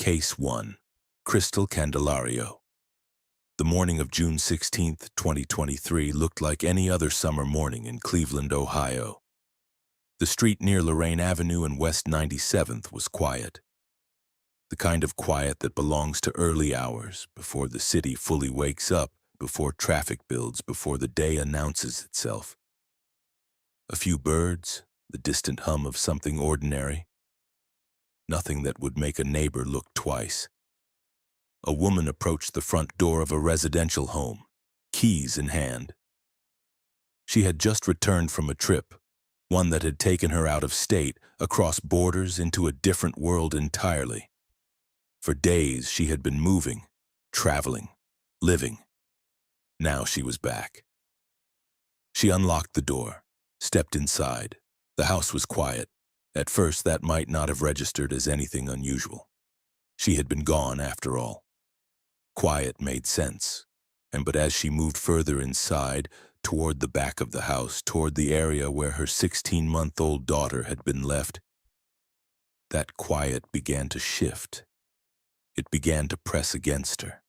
Case 1. Crystal Candelario. The morning of June 16, 2023 looked like any other summer morning in Cleveland, Ohio. The street near Lorraine Avenue and West 97th was quiet. The kind of quiet that belongs to early hours, before the city fully wakes up, before traffic builds, before the day announces itself. A few birds, the distant hum of something ordinary. Nothing that would make a neighbor look twice. A woman approached the front door of a residential home, keys in hand. She had just returned from a trip, one that had taken her out of state, across borders into a different world entirely. For days she had been moving, traveling, living. Now she was back. She unlocked the door, stepped inside. The house was quiet. At first that might not have registered as anything unusual. She had been gone after all. Quiet made sense, but as she moved further inside, toward the back of the house, toward the area where her 16-month-old daughter had been left, that quiet began to shift. It began to press against her,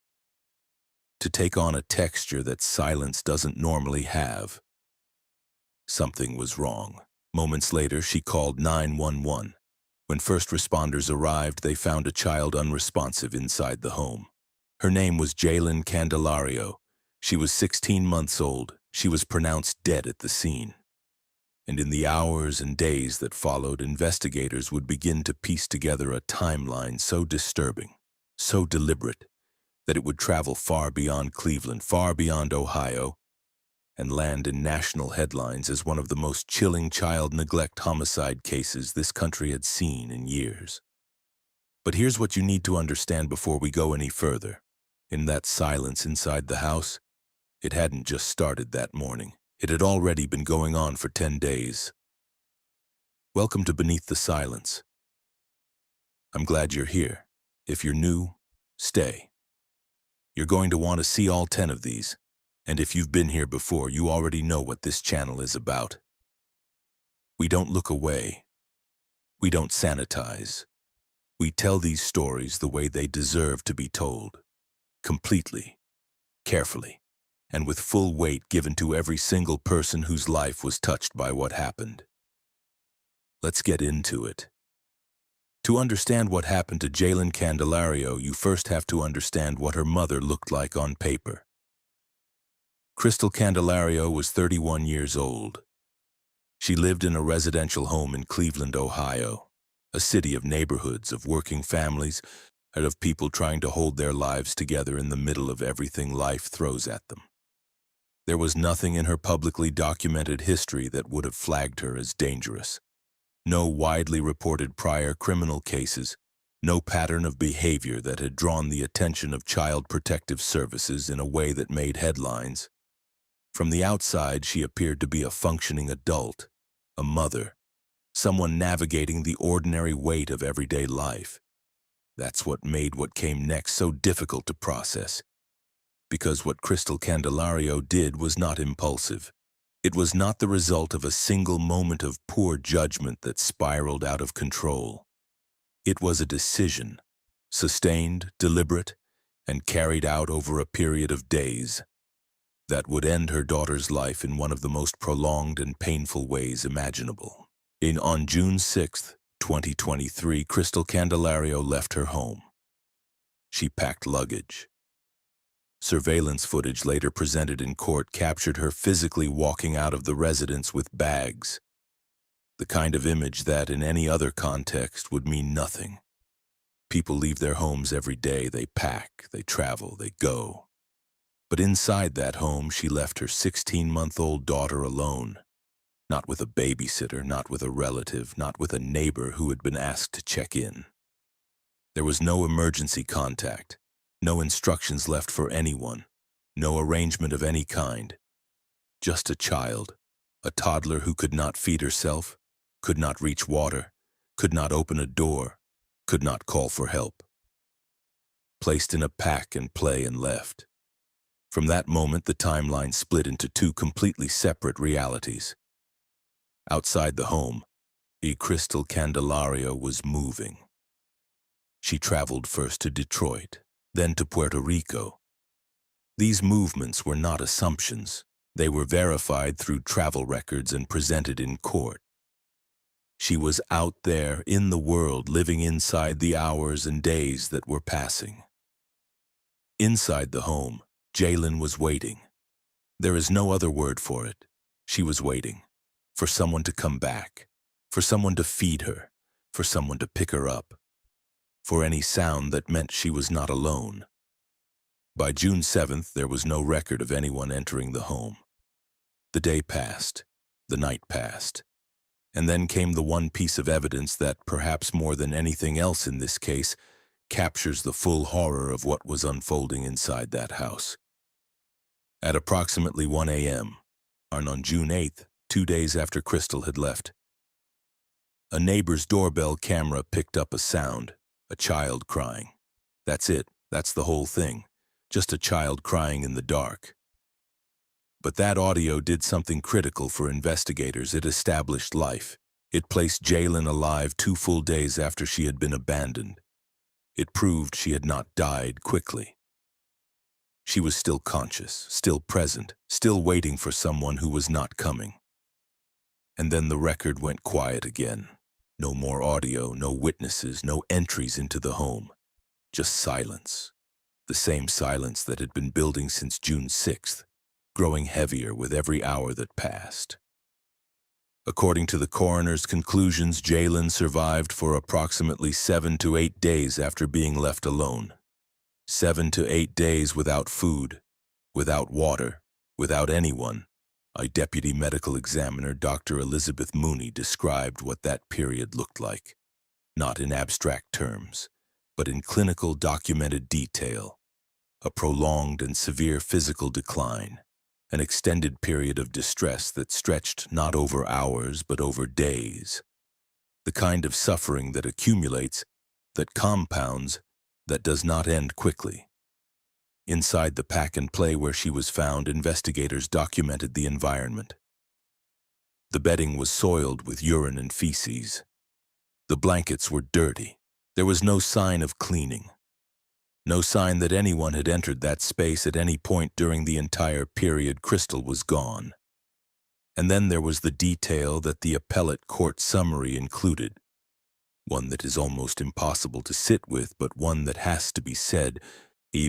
to take on a texture that silence doesn't normally have. Something was wrong. Moments later, she called 911. When first responders arrived, they found a child unresponsive inside the home. Her name was Candelario. She was 16 months old. She was pronounced dead at the scene. And in the hours and days that followed, investigators would begin to piece together a timeline so disturbing, so deliberate, that it would travel far beyond Cleveland, far beyond Ohio, and land in national headlines as one of the most chilling child neglect homicide cases this country had seen in years. But here's what you need to understand before we go any further. In that silence inside the house, it hadn't just started that morning. It had already been going on for 10 days. Welcome to Beneath the Silence. I'm glad you're here. If you're new, stay. You're going to want to see all 10 of these. And if you've been here before, you already know what this channel is about. We don't look away. We don't sanitize. We tell these stories the way they deserve to be told. Completely, carefully, and with full weight given to every single person whose life was touched by what happened. Let's get into it. To understand what happened to Candelario, you first have to understand what her mother looked like on paper. Crystal Candelario was 31 years old. She lived in a residential home in Cleveland, Ohio, a city of neighborhoods, of working families, and of people trying to hold their lives together in the middle of everything life throws at them. There was nothing in her publicly documented history that would have flagged her as dangerous. No widely reported prior criminal cases, no pattern of behavior that had drawn the attention of Child Protective Services in a way that made headlines. From the outside, she appeared to be a functioning adult, a mother, someone navigating the ordinary weight of everyday life. That's what made what came next so difficult to process. Because what Crystal Candelario did was not impulsive. It was not the result of a single moment of poor judgment that spiraled out of control. It was a decision, sustained, deliberate, and carried out over a period of days, that would end her daughter's life in one of the most prolonged and painful ways imaginable. On June 6, 2023, Crystal Candelario left her home. She packed luggage. Surveillance footage later presented in court captured her physically walking out of the residence with bags, the kind of image that, in any other context, would mean nothing. People leave their homes every day. They pack, they travel, they go. But inside that home, she left her 16-month-old daughter alone. Not with a babysitter, not with a relative, not with a neighbor who had been asked to check in. There was no emergency contact, no instructions left for anyone, no arrangement of any kind. Just a child, a toddler who could not feed herself, could not reach water, could not open a door, could not call for help. Placed in a pack and play and left. From that moment, the timeline split into two completely separate realities. Outside the home, Crystal Candelario was moving. She traveled first to Detroit, then to Puerto Rico. These movements were not assumptions. They were verified through travel records and presented in court. She was out there in the world, living inside the hours and days that were passing. Inside the home, Jaylin was waiting. There is no other word for it. She was waiting for someone to come back, for someone to feed her, for someone to pick her up, for any sound that meant she was not alone. By June 7th, there was no record of anyone entering the home. The day passed, the night passed, and then came the one piece of evidence that, perhaps more than anything else in this case, captures the full horror of what was unfolding inside that house. At approximately 1 a.m., on June 8th, 2 days after Crystal had left, a neighbor's doorbell camera picked up a sound, a child crying. That's it, that's the whole thing, just a child crying in the dark. But that audio did something critical for investigators. It established life. It placed Jaylin alive 2 full days after she had been abandoned. It proved she had not died quickly. She was still conscious, still present, still waiting for someone who was not coming. And then the record went quiet again. No more audio, no witnesses, no entries into the home. Just silence. The same silence that had been building since June 6th, growing heavier with every hour that passed. According to the coroner's conclusions, Jaylin survived for approximately 7 to 8 days after being left alone. 7 to 8 days without food, without water, without anyone. A deputy medical examiner, Dr. Elizabeth Mooney, described what that period looked like, not in abstract terms, but in clinical documented detail. A prolonged and severe physical decline, an extended period of distress that stretched not over hours but over days. The kind of suffering that accumulates, that compounds, that does not end quickly. Inside the pack and play where she was found, investigators documented the environment. The bedding was soiled with urine and feces. The blankets were dirty. There was no sign of cleaning. No sign that anyone had entered that space at any point during the entire period Crystal was gone. And then there was the detail that the appellate court summary included. One that is almost impossible to sit with, but one that has to be said,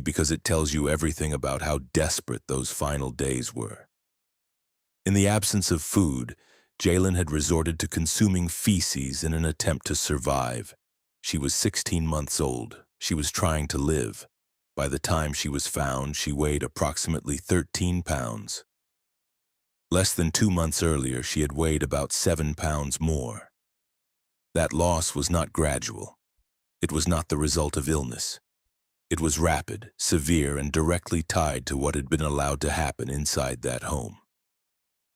because it tells you everything about how desperate those final days were. In the absence of food, Jaylin had resorted to consuming feces in an attempt to survive. She was 16 months old. She was trying to live. By the time she was found, she weighed approximately 13 pounds. Less than 2 months earlier, she had weighed about 7 pounds more. That loss was not gradual. It was not the result of illness. It was rapid, severe, and directly tied to what had been allowed to happen inside that home.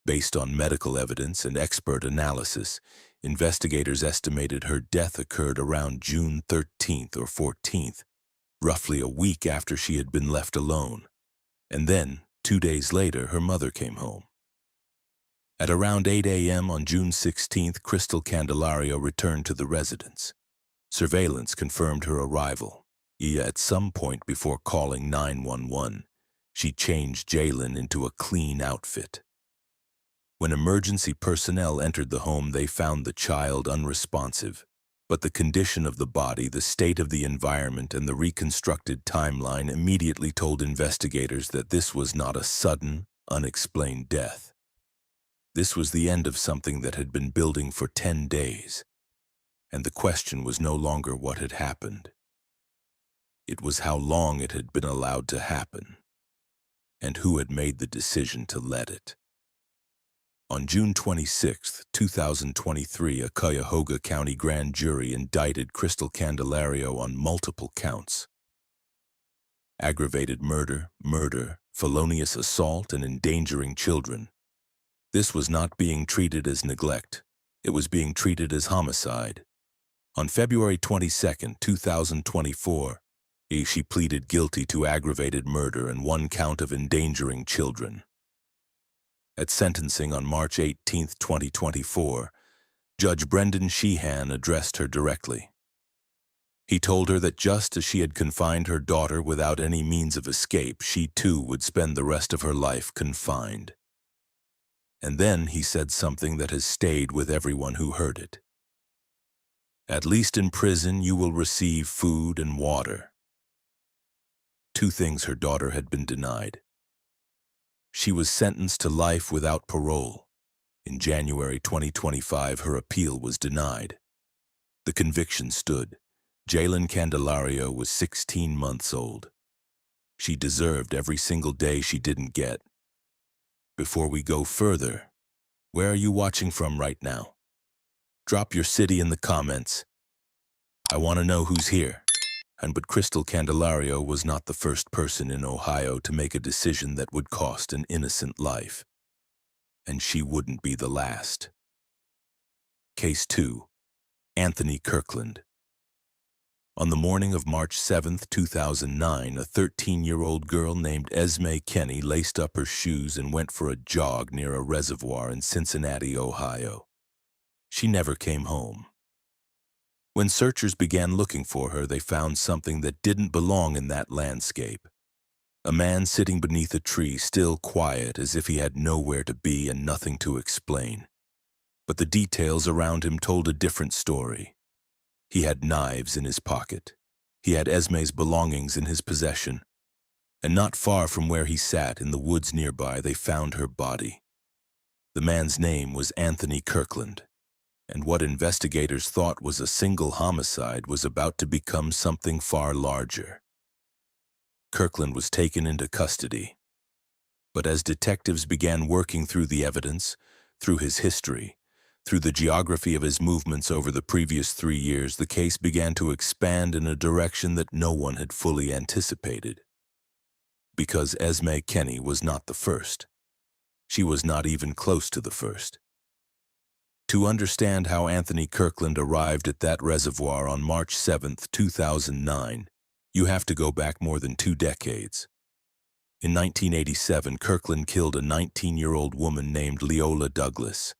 Based on medical evidence and expert analysis, investigators estimated her death occurred around June 13th or 14th, roughly a week after she had been left alone. And then, 2 days later, her mother came home. At around 8 a.m. on June 16th, Crystal Candelario returned to the residence. Surveillance confirmed her arrival. At some point before calling 911, she changed Jaylin into a clean outfit. When emergency personnel entered the home, they found the child unresponsive, but the condition of the body, the state of the environment, and the reconstructed timeline immediately told investigators that this was not a sudden, unexplained death. This was the end of something that had been building for 10 days, and the question was no longer what had happened. It was how long it had been allowed to happen, and who had made the decision to let it. On June 26, 2023, a Cuyahoga County grand jury indicted Crystal Candelario on multiple counts: aggravated murder, felonious assault, and endangering children. This was not being treated as neglect. It was being treated as homicide. On February 22, 2024, she pleaded guilty to aggravated murder and 1 count of endangering children. At sentencing on March 18, 2024, Judge Brendan Sheehan addressed her directly. He told her that just as she had confined her daughter without any means of escape, she too would spend the rest of her life confined. And then he said something that has stayed with everyone who heard it. At least in prison you will receive food and water. Two things her daughter had been denied. She was sentenced to life without parole. In January 2025, her appeal was denied. The conviction stood. Jalen Candelario was 16 months old. She deserved every single day she didn't get. Before we go further, where are you watching from right now? Drop your city in the comments. I want to know who's here. But Crystal Candelario was not the first person in Ohio to make a decision that would cost an innocent life. And she wouldn't be the last. Case 2. Anthony Kirkland. On the morning of March 7, 2009, a 13-year-old girl named Esme Kenny laced up her shoes and went for a jog near a reservoir in Cincinnati, Ohio. She never came home. When searchers began looking for her, they found something that didn't belong in that landscape. A man sitting beneath a tree, still quiet, as if he had nowhere to be and nothing to explain. But the details around him told a different story. He had knives in his pocket. He had Esme's belongings in his possession. And not far from where he sat, in the woods nearby, they found her body. The man's name was Anthony Kirkland. And what investigators thought was a single homicide was about to become something far larger. Kirkland was taken into custody. But as detectives began working through the evidence, through his history, through the geography of his movements over the previous 3 years, the case began to expand in a direction that no one had fully anticipated. Because Esme Kenny was not the first. She was not even close to the first. To understand how Anthony Kirkland arrived at that reservoir on March 7, 2009, you have to go back more than 2 decades. In 1987, Kirkland killed a 19-year-old woman named Leola Douglas.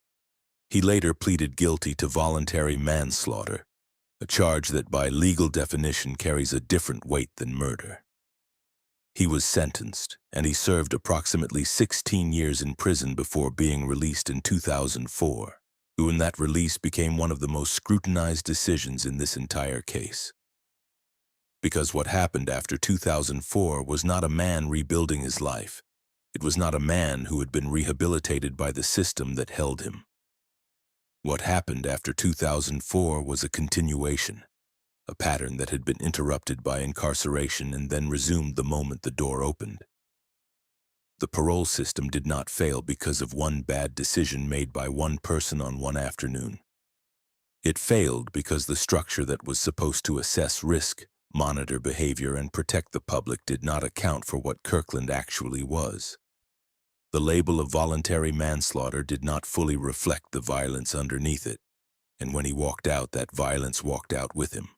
He later pleaded guilty to voluntary manslaughter, a charge that by legal definition carries a different weight than murder. He was sentenced, and he served approximately 16 years in prison before being released in 2004. When that release became one of the most scrutinized decisions in this entire case. Because what happened after 2004 was not a man rebuilding his life. It was not a man who had been rehabilitated by the system that held him. What happened after 2004 was a continuation, a pattern that had been interrupted by incarceration and then resumed the moment the door opened. The parole system did not fail because of one bad decision made by one person on one afternoon. It failed because the structure that was supposed to assess risk, monitor behavior, and protect the public did not account for what Kirkland actually was. The label of voluntary manslaughter did not fully reflect the violence underneath it, and when he walked out, that violence walked out with him.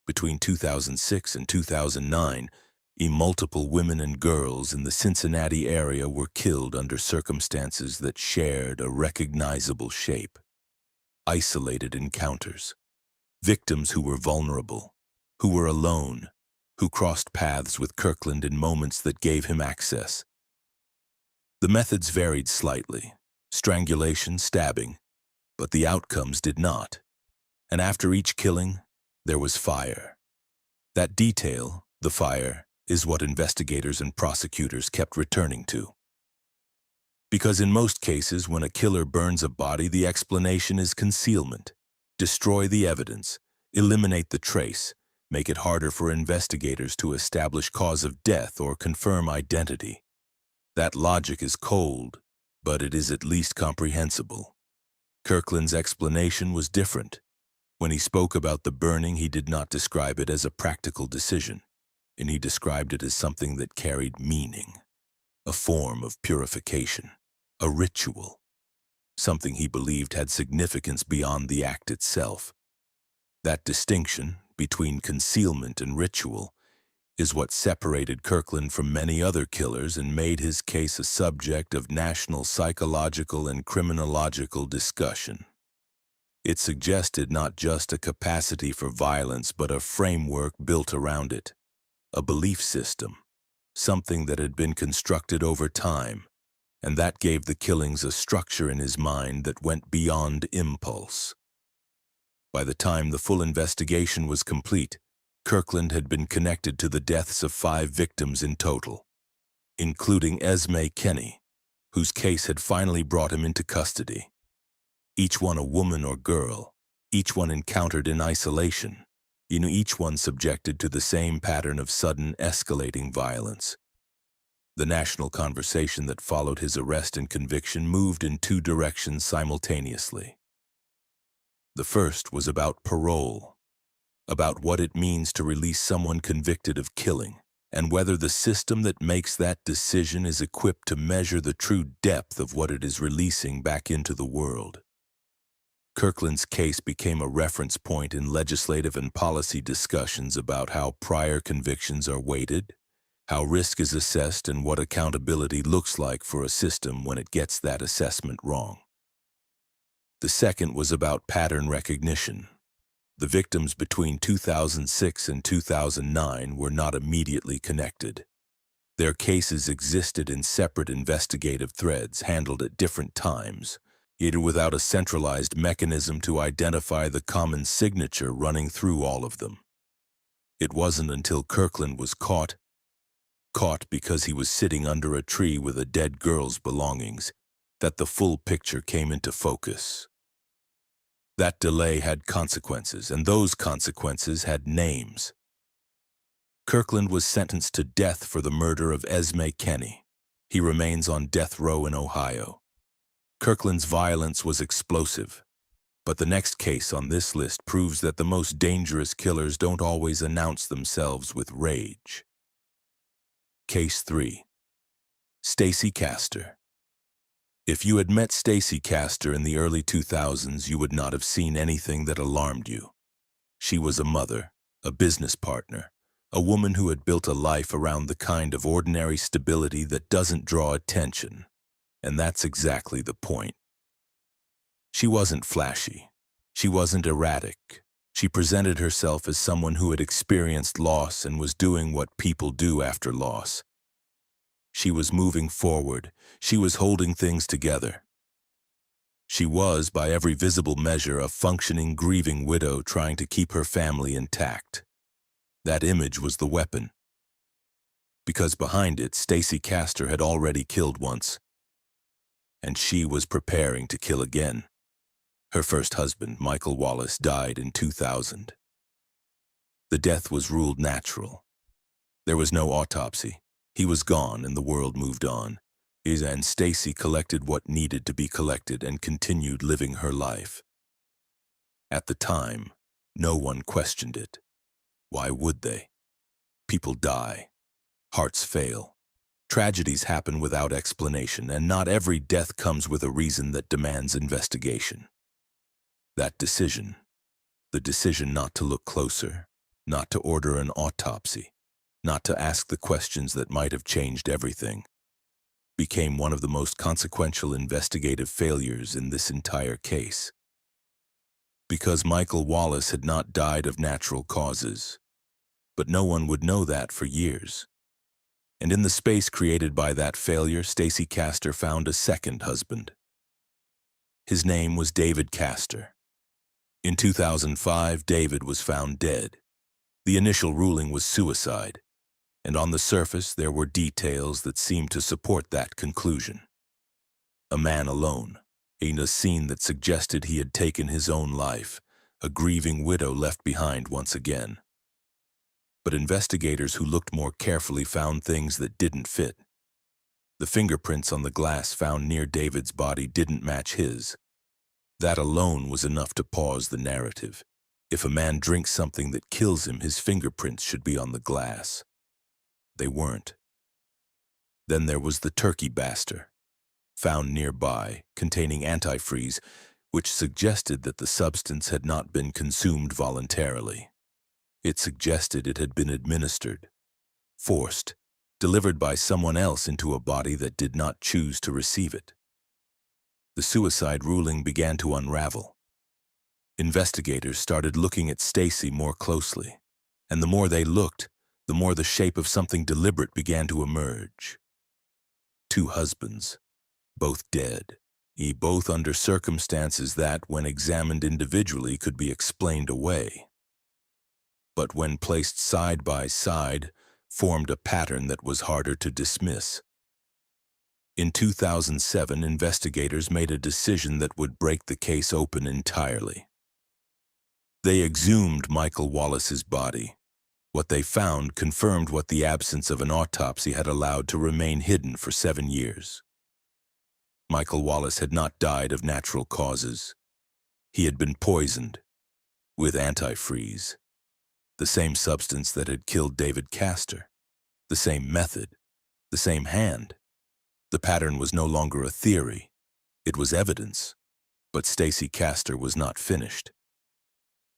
Between 2006 and 2009, multiple women and girls in the Cincinnati area were killed under circumstances that shared a recognizable shape. Isolated encounters. Victims who were vulnerable, who were alone, who crossed paths with Kirkland in moments that gave him access. The methods varied slightly, strangulation, stabbing, but the outcomes did not. And after each killing, there was fire. That detail, the fire, is what investigators and prosecutors kept returning to. Because in most cases, when a killer burns a body, the explanation is concealment. Destroy the evidence, eliminate the trace, make it harder for investigators to establish cause of death or confirm identity. That logic is cold, but it is at least comprehensible. Kirkland's explanation was different. When he spoke about the burning, he did not describe it as a practical decision, and he described it as something that carried meaning, a form of purification, a ritual, something he believed had significance beyond the act itself. That distinction between concealment and ritual is what separated Kirkland from many other killers and made his case a subject of national psychological and criminological discussion. It suggested not just a capacity for violence, but a framework built around it, a belief system, something that had been constructed over time, and that gave the killings a structure in his mind that went beyond impulse. By the time the full investigation was complete, Kirkland had been connected to the deaths of 5 victims in total, including Esme Kenny, whose case had finally brought him into custody. Each one a woman or girl, each one encountered in isolation, each one subjected to the same pattern of sudden escalating violence. The national conversation that followed his arrest and conviction moved in 2 directions simultaneously. The first was about parole, about what it means to release someone convicted of killing, and whether the system that makes that decision is equipped to measure the true depth of what it is releasing back into the world. Kirkland's case became a reference point in legislative and policy discussions about how prior convictions are weighted, how risk is assessed, and what accountability looks like for a system when it gets that assessment wrong. The second was about pattern recognition. The victims between 2006 and 2009 were not immediately connected. Their cases existed in separate investigative threads handled at different times, yet without a centralized mechanism to identify the common signature running through all of them. It wasn't until Kirkland was caught because he was sitting under a tree with a dead girl's belongings, that the full picture came into focus. That delay had consequences, and those consequences had names. Kirkland was sentenced to death for the murder of Esme Kenny. He remains on death row in Ohio. Kirkland's violence was explosive, but the next case on this list proves that the most dangerous killers don't always announce themselves with rage. Case 3. Stacy Castor. If you had met Stacy Castor in the early 2000s, you would not have seen anything that alarmed you. She was a mother, a business partner, a woman who had built a life around the kind of ordinary stability that doesn't draw attention. And that's exactly the point. She wasn't flashy. She wasn't erratic. She presented herself as someone who had experienced loss and was doing what people do after loss. She was moving forward. She was holding things together. She was, by every visible measure, a functioning, grieving widow trying to keep her family intact. That image was the weapon. Because behind it, Stacy Castor had already killed once, and she was preparing to kill again. Her first husband, Michael Wallace, died in 2000. The death was ruled natural. There was no autopsy. He was gone and the world moved on. And Stacy collected what needed to be collected and continued living her life. At the time, no one questioned it. Why would they? People die. Hearts fail. Tragedies happen without explanation, and not every death comes with a reason that demands investigation. That decision, the decision not to look closer, not to order an autopsy, not to ask the questions that might have changed everything, became one of the most consequential investigative failures in this entire case. Because Michael Wallace had not died of natural causes, but no one would know that for years. And in the space created by that failure, Stacy Castor found a second husband. His name was David Castor. In 2005, David was found dead. The initial ruling was suicide, and on the surface there were details that seemed to support that conclusion. A man alone, in a scene that suggested he had taken his own life, a grieving widow left behind once again. But investigators who looked more carefully found things that didn't fit. The fingerprints on the glass found near David's body didn't match his. That alone was enough to pause the narrative. If a man drinks something that kills him, his fingerprints should be on the glass. They weren't. Then there was the turkey baster, found nearby, containing antifreeze, which suggested that the substance had not been consumed voluntarily. It suggested it had been administered, forced, delivered by someone else into a body that did not choose to receive it. The suicide ruling began to unravel. Investigators started looking at Stacy more closely, and the more they looked, the more the shape of something deliberate began to emerge. Two husbands, both dead, both under circumstances that, when examined individually, could be explained away. But when placed side by side, formed a pattern that was harder to dismiss. In 2007, investigators made a decision that would break the case open entirely. They exhumed Michael Wallace's body. What they found confirmed what the absence of an autopsy had allowed to remain hidden for 7 years. Michael Wallace had not died of natural causes. He had been poisoned with antifreeze, the same substance that had killed David Castor, the same method, the same hand. The pattern was no longer a theory. It was evidence. But Stacy Castor was not finished.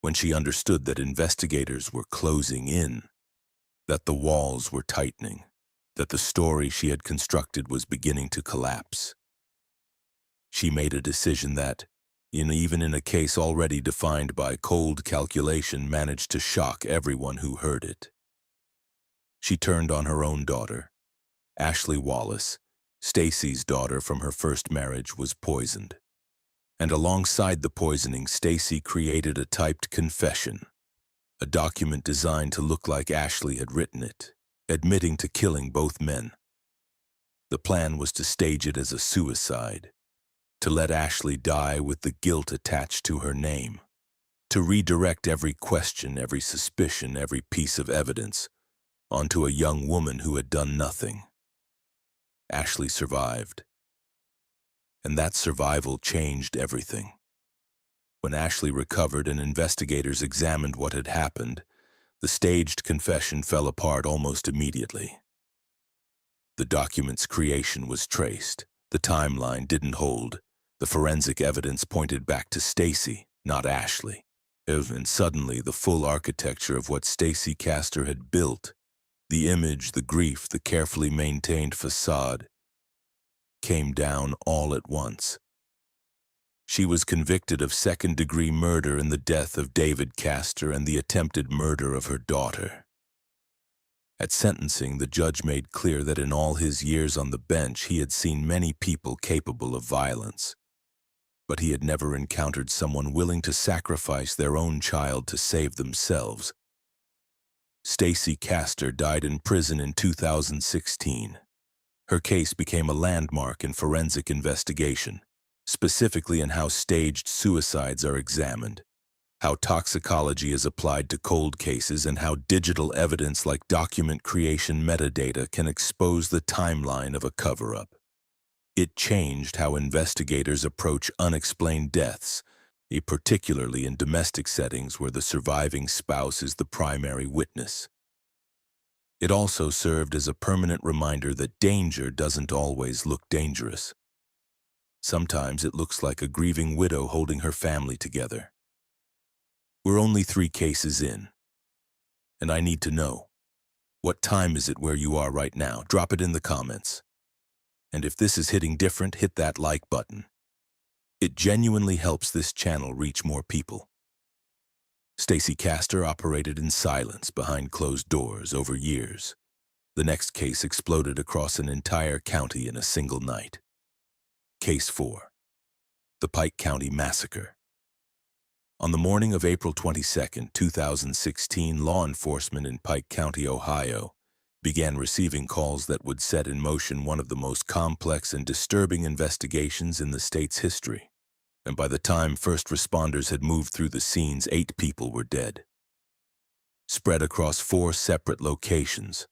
When she understood that investigators were closing in, that the walls were tightening, that the story she had constructed was beginning to collapse, she made a decision that, even in a case already defined by cold calculation, managed to shock everyone who heard it. She turned on her own daughter. Ashley Wallace, Stacy's daughter from her first marriage, was poisoned. And alongside the poisoning, Stacy created a typed confession, a document designed to look like Ashley had written it, admitting to killing both men. The plan was to stage it as a suicide, to let Ashley die with the guilt attached to her name, to redirect every question, every suspicion, every piece of evidence onto a young woman who had done nothing. Ashley survived. And that survival changed everything. When Ashley recovered and investigators examined what had happened, the staged confession fell apart almost immediately. The document's creation was traced. The timeline didn't hold. The forensic evidence pointed back to Stacy, not Ashley. And suddenly, the full architecture of what Stacy Castor had built, the image, the grief, the carefully maintained facade, came down all at once. She was convicted of second-degree murder in the death of David Castor and the attempted murder of her daughter. At sentencing, the judge made clear that in all his years on the bench, he had seen many people capable of violence, but he had never encountered someone willing to sacrifice their own child to save themselves. Stacy Castor died in prison in 2016. Her case became a landmark in forensic investigation, specifically in how staged suicides are examined, how toxicology is applied to cold cases, and how digital evidence like document creation metadata can expose the timeline of a cover-up. It changed how investigators approach unexplained deaths, particularly in domestic settings where the surviving spouse is the primary witness. It also served as a permanent reminder that danger doesn't always look dangerous. Sometimes it looks like a grieving widow holding her family together. We're only 3 cases in, and I need to know, what time is it where you are right now? Drop it in the comments. And if this is hitting different, hit that like button. It genuinely helps this channel reach more people. Stacy Castor operated in silence behind closed doors over years. The next case exploded across an entire county in a single night. Case 4. The Pike County Massacre. On the morning of April 22, 2016, law enforcement in Pike County, Ohio, began receiving calls that would set in motion one of the most complex and disturbing investigations in the state's history. And by the time first responders had moved through the scenes, 8 people were dead, spread across 4 separate locations,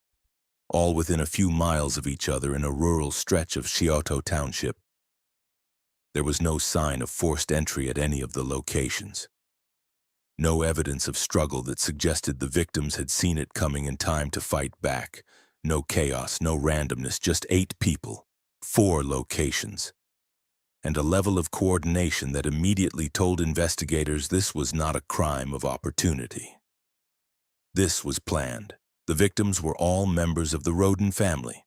all within a few miles of each other in a rural stretch of Scioto Township. There was no sign of forced entry at any of the locations. No evidence of struggle that suggested the victims had seen it coming in time to fight back. No chaos, no randomness, just 8 people, 4 locations, and a level of coordination that immediately told investigators this was not a crime of opportunity. This was planned. The victims were all members of the Roden family,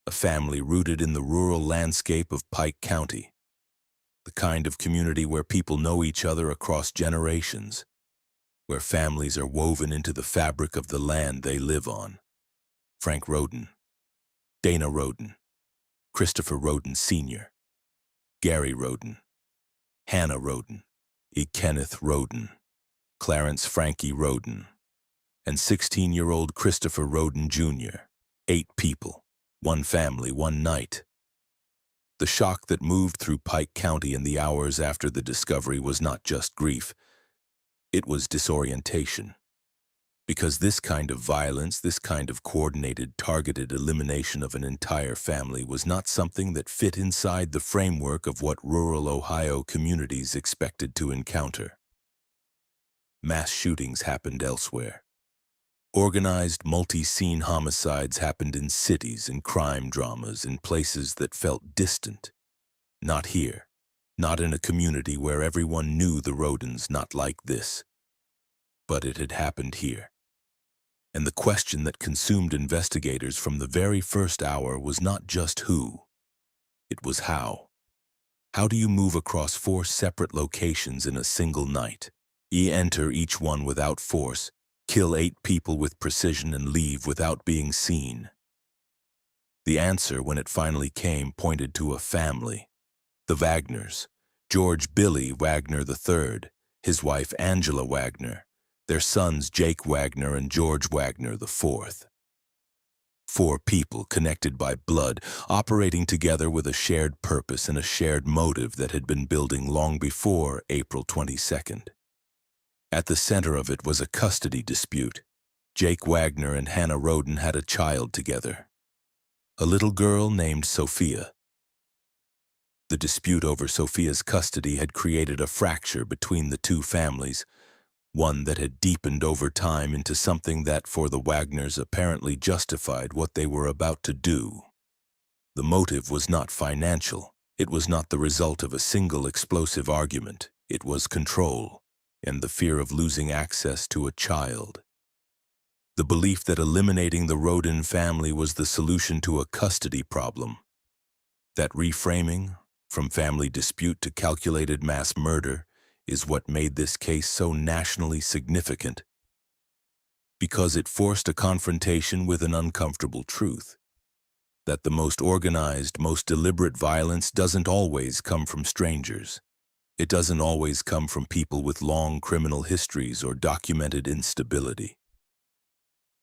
a family rooted in the rural landscape of Pike County. the kind of community where people know each other across generations, where families are woven into the fabric of the land they live on. Frank Roden, Dana Roden, Christopher Roden Sr., Gary Roden, Hannah Roden, Kenneth Roden, Clarence Frankie Roden, and 16-year-old Christopher Roden Jr. 8 people, 1 family, 1 night. The shock that moved through Pike County in the hours after the discovery was not just grief, it was disorientation. Because this kind of violence, this kind of coordinated, targeted elimination of an entire family was not something that fit inside the framework of what rural Ohio communities expected to encounter. Mass shootings happened elsewhere. Organized, multi-scene homicides happened in cities and crime dramas in places that felt distant. Not here, not in a community where everyone knew the Rodens, not like this. But it had happened here. And the question that consumed investigators from the very first hour was not just who, it was how. How do you move across 4 separate locations in a single night? Enter each one without force, kill 8 people with precision and leave without being seen? The answer, when it finally came, pointed to a family. The Wagners, George Billy Wagner III, his wife Angela Wagner, their sons Jake Wagner and George Wagner IV. 4 people connected by blood, operating together with a shared purpose and a shared motive that had been building long before April 22nd. At the center of it was a custody dispute. Jake Wagner and Hannah Roden had a child together, a little girl named Sophia. The dispute over Sophia's custody had created a fracture between the 2 families, one that had deepened over time into something that, for the Wagners, apparently justified what they were about to do. The motive was not financial. It was not the result of a single explosive argument. It was control and the fear of losing access to a child. The belief that eliminating the Roden family was the solution to a custody problem. That reframing, from family dispute to calculated mass murder, is what made this case so nationally significant, because it forced a confrontation with an uncomfortable truth, that the most organized, most deliberate violence doesn't always come from strangers. It doesn't always come from people with long criminal histories or documented instability.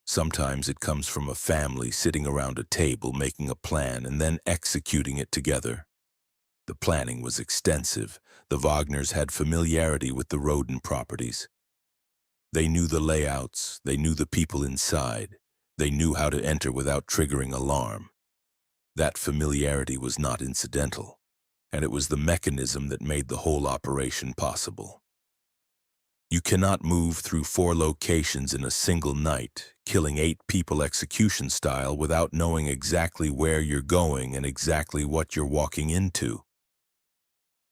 Sometimes it comes from a family sitting around a table making a plan and then executing it together. The planning was extensive. The Wagners had familiarity with the Roden properties. They knew the layouts, they knew the people inside, they knew how to enter without triggering alarm. That familiarity was not incidental, and it was the mechanism that made the whole operation possible. You cannot move through 4 locations in a single night, killing 8 people execution style without knowing exactly where you're going and exactly what you're walking into.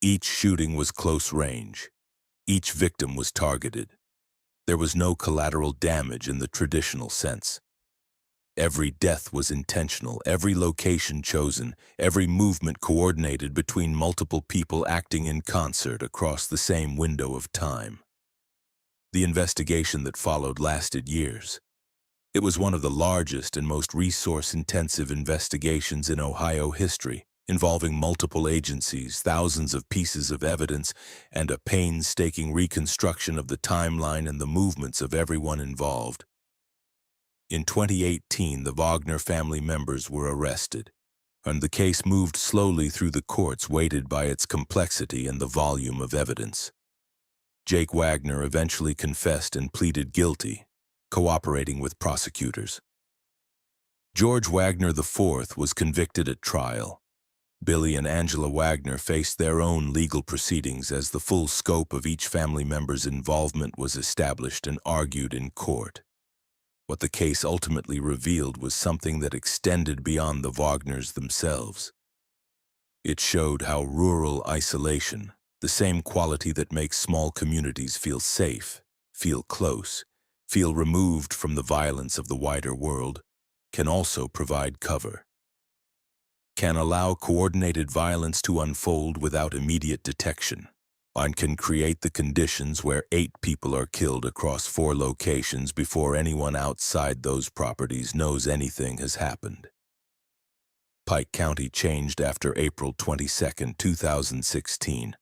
Each shooting was close range. Each victim was targeted. There was no collateral damage in the traditional sense. Every death was intentional, every location chosen, every movement coordinated between multiple people acting in concert across the same window of time. The investigation that followed lasted years. It was one of the largest and most resource-intensive investigations in Ohio history, involving multiple agencies, thousands of pieces of evidence, and a painstaking reconstruction of the timeline and the movements of everyone involved. In 2018, the Wagner family members were arrested, and the case moved slowly through the courts, weighted by its complexity and the volume of evidence. Jake Wagner eventually confessed and pleaded guilty, cooperating with prosecutors. George Wagner IV was convicted at trial. Billy and Angela Wagner faced their own legal proceedings as the full scope of each family member's involvement was established and argued in court. What the case ultimately revealed was something that extended beyond the Wagners themselves. It showed how rural isolation, the same quality that makes small communities feel safe, feel close, feel removed from the violence of the wider world, can also provide cover. can allow coordinated violence to unfold without immediate detection, and can create the conditions where 8 people are killed across 4 locations before anyone outside those properties knows anything has happened. Pike County changed after April 22, 2016.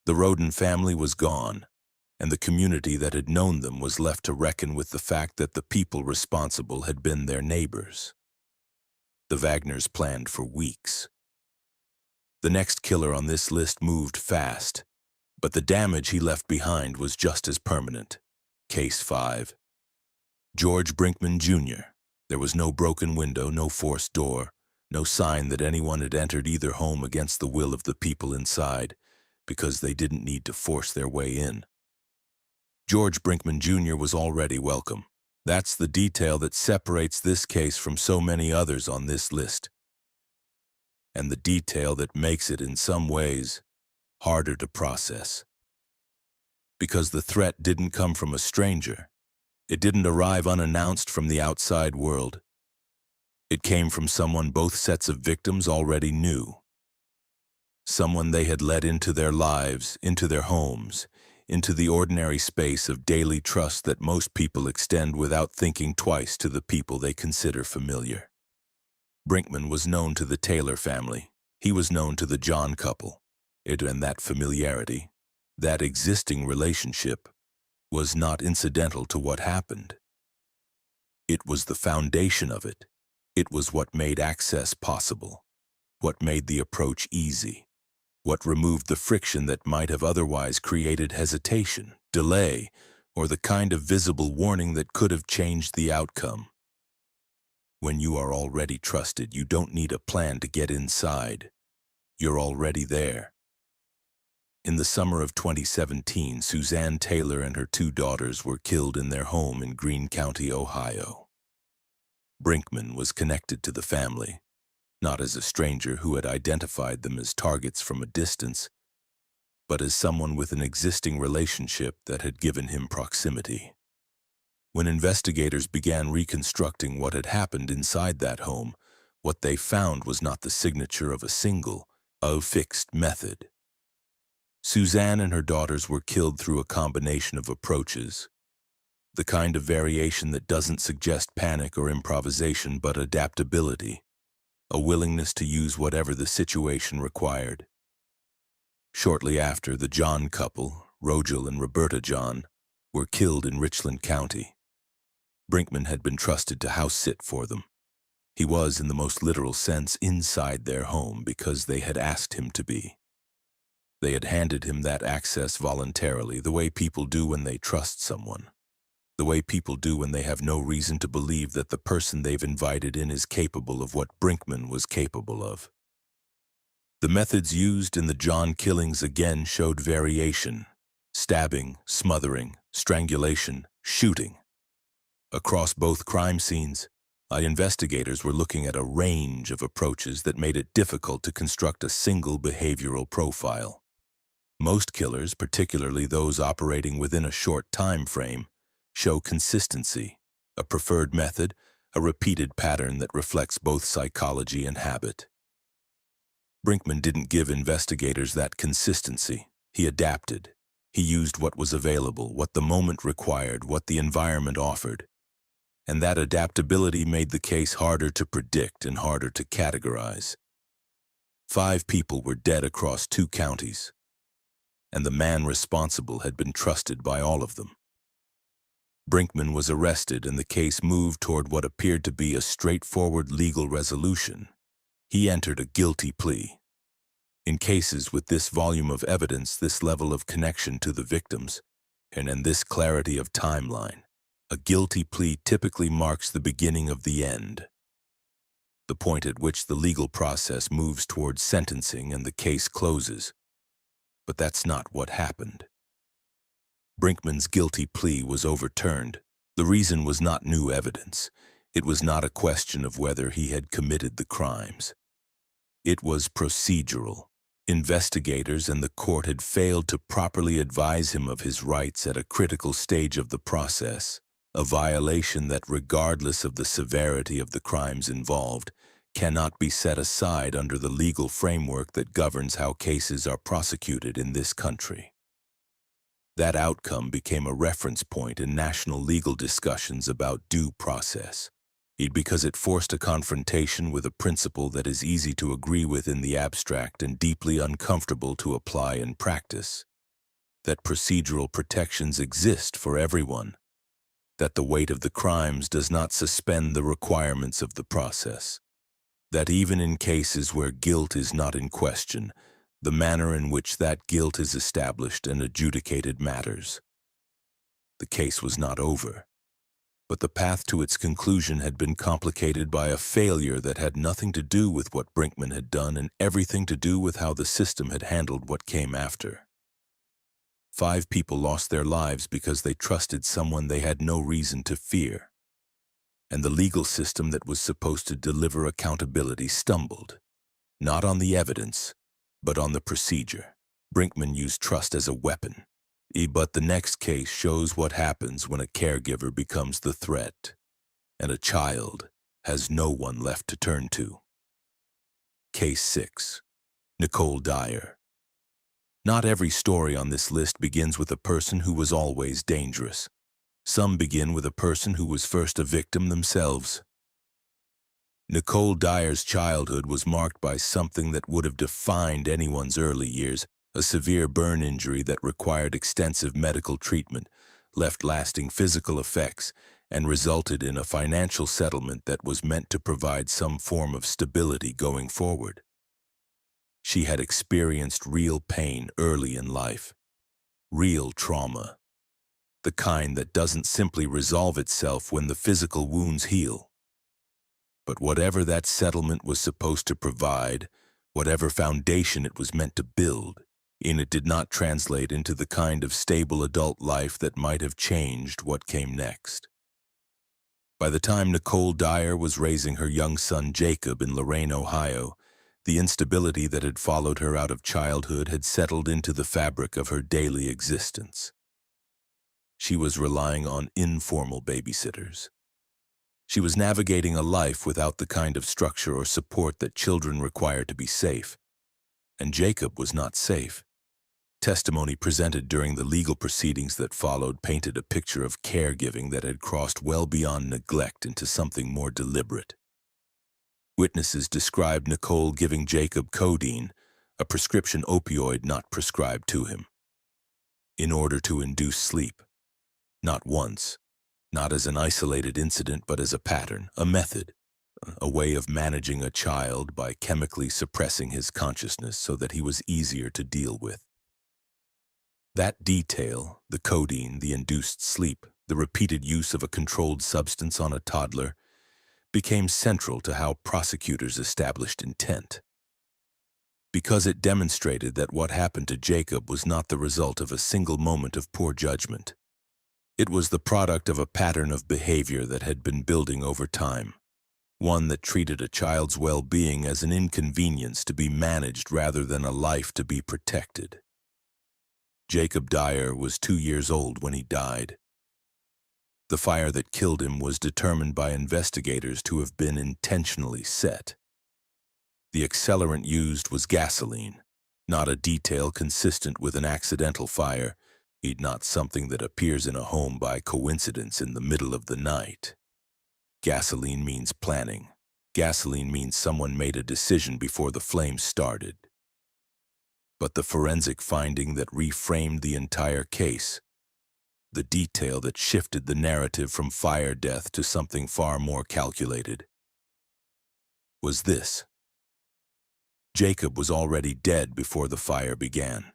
The Roden family was gone, and the community that had known them was left to reckon with the fact that the people responsible had been their neighbors. The Wagners planned for weeks. The next killer on this list moved fast, but the damage he left behind was just as permanent. Case 5. George Brinkman, Jr. There was no broken window, no forced door, no sign that anyone had entered either home against the will of the people inside, because they didn't need to force their way in. George Brinkman, Jr. was already welcome. That's the detail that separates this case from so many others on this list, and the detail that makes it, in some ways, harder to process. Because the threat didn't come from a stranger. It didn't arrive unannounced from the outside world. It came from someone both sets of victims already knew. Someone they had let into their lives, into their homes, into the ordinary space of daily trust that most people extend without thinking twice to the people they consider familiar. Brinkman was known to the Taylor family. He was known to the John couple. And that familiarity, that existing relationship, was not incidental to what happened. It was the foundation of it. It was what made access possible, what made the approach easy, what removed the friction that might have otherwise created hesitation, delay, or the kind of visible warning that could have changed the outcome. When you are already trusted, you don't need a plan to get inside. You're already there. In the summer of 2017, Suzanne Taylor and her 2 daughters were killed in their home in Greene County, Ohio. Brinkman was connected to the family, not as a stranger who had identified them as targets from a distance, but as someone with an existing relationship that had given him proximity. When investigators began reconstructing what had happened inside that home, what they found was not the signature of a single, fixed method. Suzanne and her daughters were killed through a combination of approaches, the kind of variation that doesn't suggest panic or improvisation but adaptability, a willingness to use whatever the situation required. Shortly after, the John couple, Rogel and Roberta John, were killed in Richland County. Brinkman had been trusted to house sit for them. He was, in the most literal sense, inside their home because they had asked him to be. They had handed him that access voluntarily, the way people do when they trust someone, the way people do when they have no reason to believe that the person they've invited in is capable of what Brinkman was capable of. The methods used in the John killings again showed variation: stabbing, smothering, strangulation, shooting. Across both crime scenes, investigators were looking at a range of approaches that made it difficult to construct a single behavioral profile. Most killers, particularly those operating within a short time frame, show consistency, a preferred method, a repeated pattern that reflects both psychology and habit. Brinkman didn't give investigators that consistency. He adapted. He used what was available, what the moment required, what the environment offered. And that adaptability made the case harder to predict and harder to categorize. 5 people were dead across 2 counties, and the man responsible had been trusted by all of them. Brinkman was arrested, and the case moved toward what appeared to be a straightforward legal resolution. He entered a guilty plea. In cases with this volume of evidence, this level of connection to the victims, and this clarity of timeline, a guilty plea typically marks the beginning of the end, the point at which the legal process moves towards sentencing and the case closes. But that's not what happened. Brinkman's guilty plea was overturned. The reason was not new evidence. It was not a question of whether he had committed the crimes. It was procedural. Investigators and the court had failed to properly advise him of his rights at a critical stage of the process, a violation that, regardless of the severity of the crimes involved, cannot be set aside under the legal framework that governs how cases are prosecuted in this country. That outcome became a reference point in national legal discussions about due process, because it forced a confrontation with a principle that is easy to agree with in the abstract and deeply uncomfortable to apply in practice: that procedural protections exist for everyone, that the weight of the crimes does not suspend the requirements of the process, that even in cases where guilt is not in question, the manner in which that guilt is established and adjudicated matters. The case was not over, but the path to its conclusion had been complicated by a failure that had nothing to do with what Brinkman had done and everything to do with how the system had handled what came after. 5 people lost their lives because they trusted someone they had no reason to fear. And the legal system that was supposed to deliver accountability stumbled, not on the evidence, but on the procedure. Brinkman used trust as a weapon. But the next case shows what happens when a caregiver becomes the threat, and a child has no one left to turn to. Case 6. Nicole Dyer. Not every story on this list begins with a person who was always dangerous. Some begin with a person who was first a victim themselves. Nicole Dyer's childhood was marked by something that would have defined anyone's early years: a severe burn injury that required extensive medical treatment, left lasting physical effects, and resulted in a financial settlement that was meant to provide some form of stability going forward. She had experienced real pain early in life, real trauma, the kind that doesn't simply resolve itself when the physical wounds heal. But whatever that settlement was supposed to provide, whatever foundation it was meant to build, it did not translate into the kind of stable adult life that might have changed what came next. By the time Nicole Dyer was raising her young son Jacob in Lorain, Ohio, the instability that had followed her out of childhood had settled into the fabric of her daily existence. She was relying on informal babysitters. She was navigating a life without the kind of structure or support that children require to be safe. And Jacob was not safe. Testimony presented during the legal proceedings that followed painted a picture of caregiving that had crossed well beyond neglect into something more deliberate. Witnesses described Nicole giving Jacob codeine, a prescription opioid not prescribed to him, in order to induce sleep. Not once, not as an isolated incident, but as a pattern, a method, a way of managing a child by chemically suppressing his consciousness so that he was easier to deal with. That detail, the codeine, the induced sleep, the repeated use of a controlled substance on a toddler, became central to how prosecutors established intent. Because it demonstrated that what happened to Jacob was not the result of a single moment of poor judgment. It was the product of a pattern of behavior that had been building over time, one that treated a child's well-being as an inconvenience to be managed rather than a life to be protected. Jacob Dyer was 2 years old when he died. The fire that killed him was determined by investigators to have been intentionally set. The accelerant used was gasoline, not a detail consistent with an accidental fire, not something that appears in a home by coincidence in the middle of the night. Gasoline means planning. Gasoline means someone made a decision before the flames started. But the forensic finding that reframed the entire case, the detail that shifted the narrative from fire death to something far more calculated, was this. Jacob was already dead before the fire began.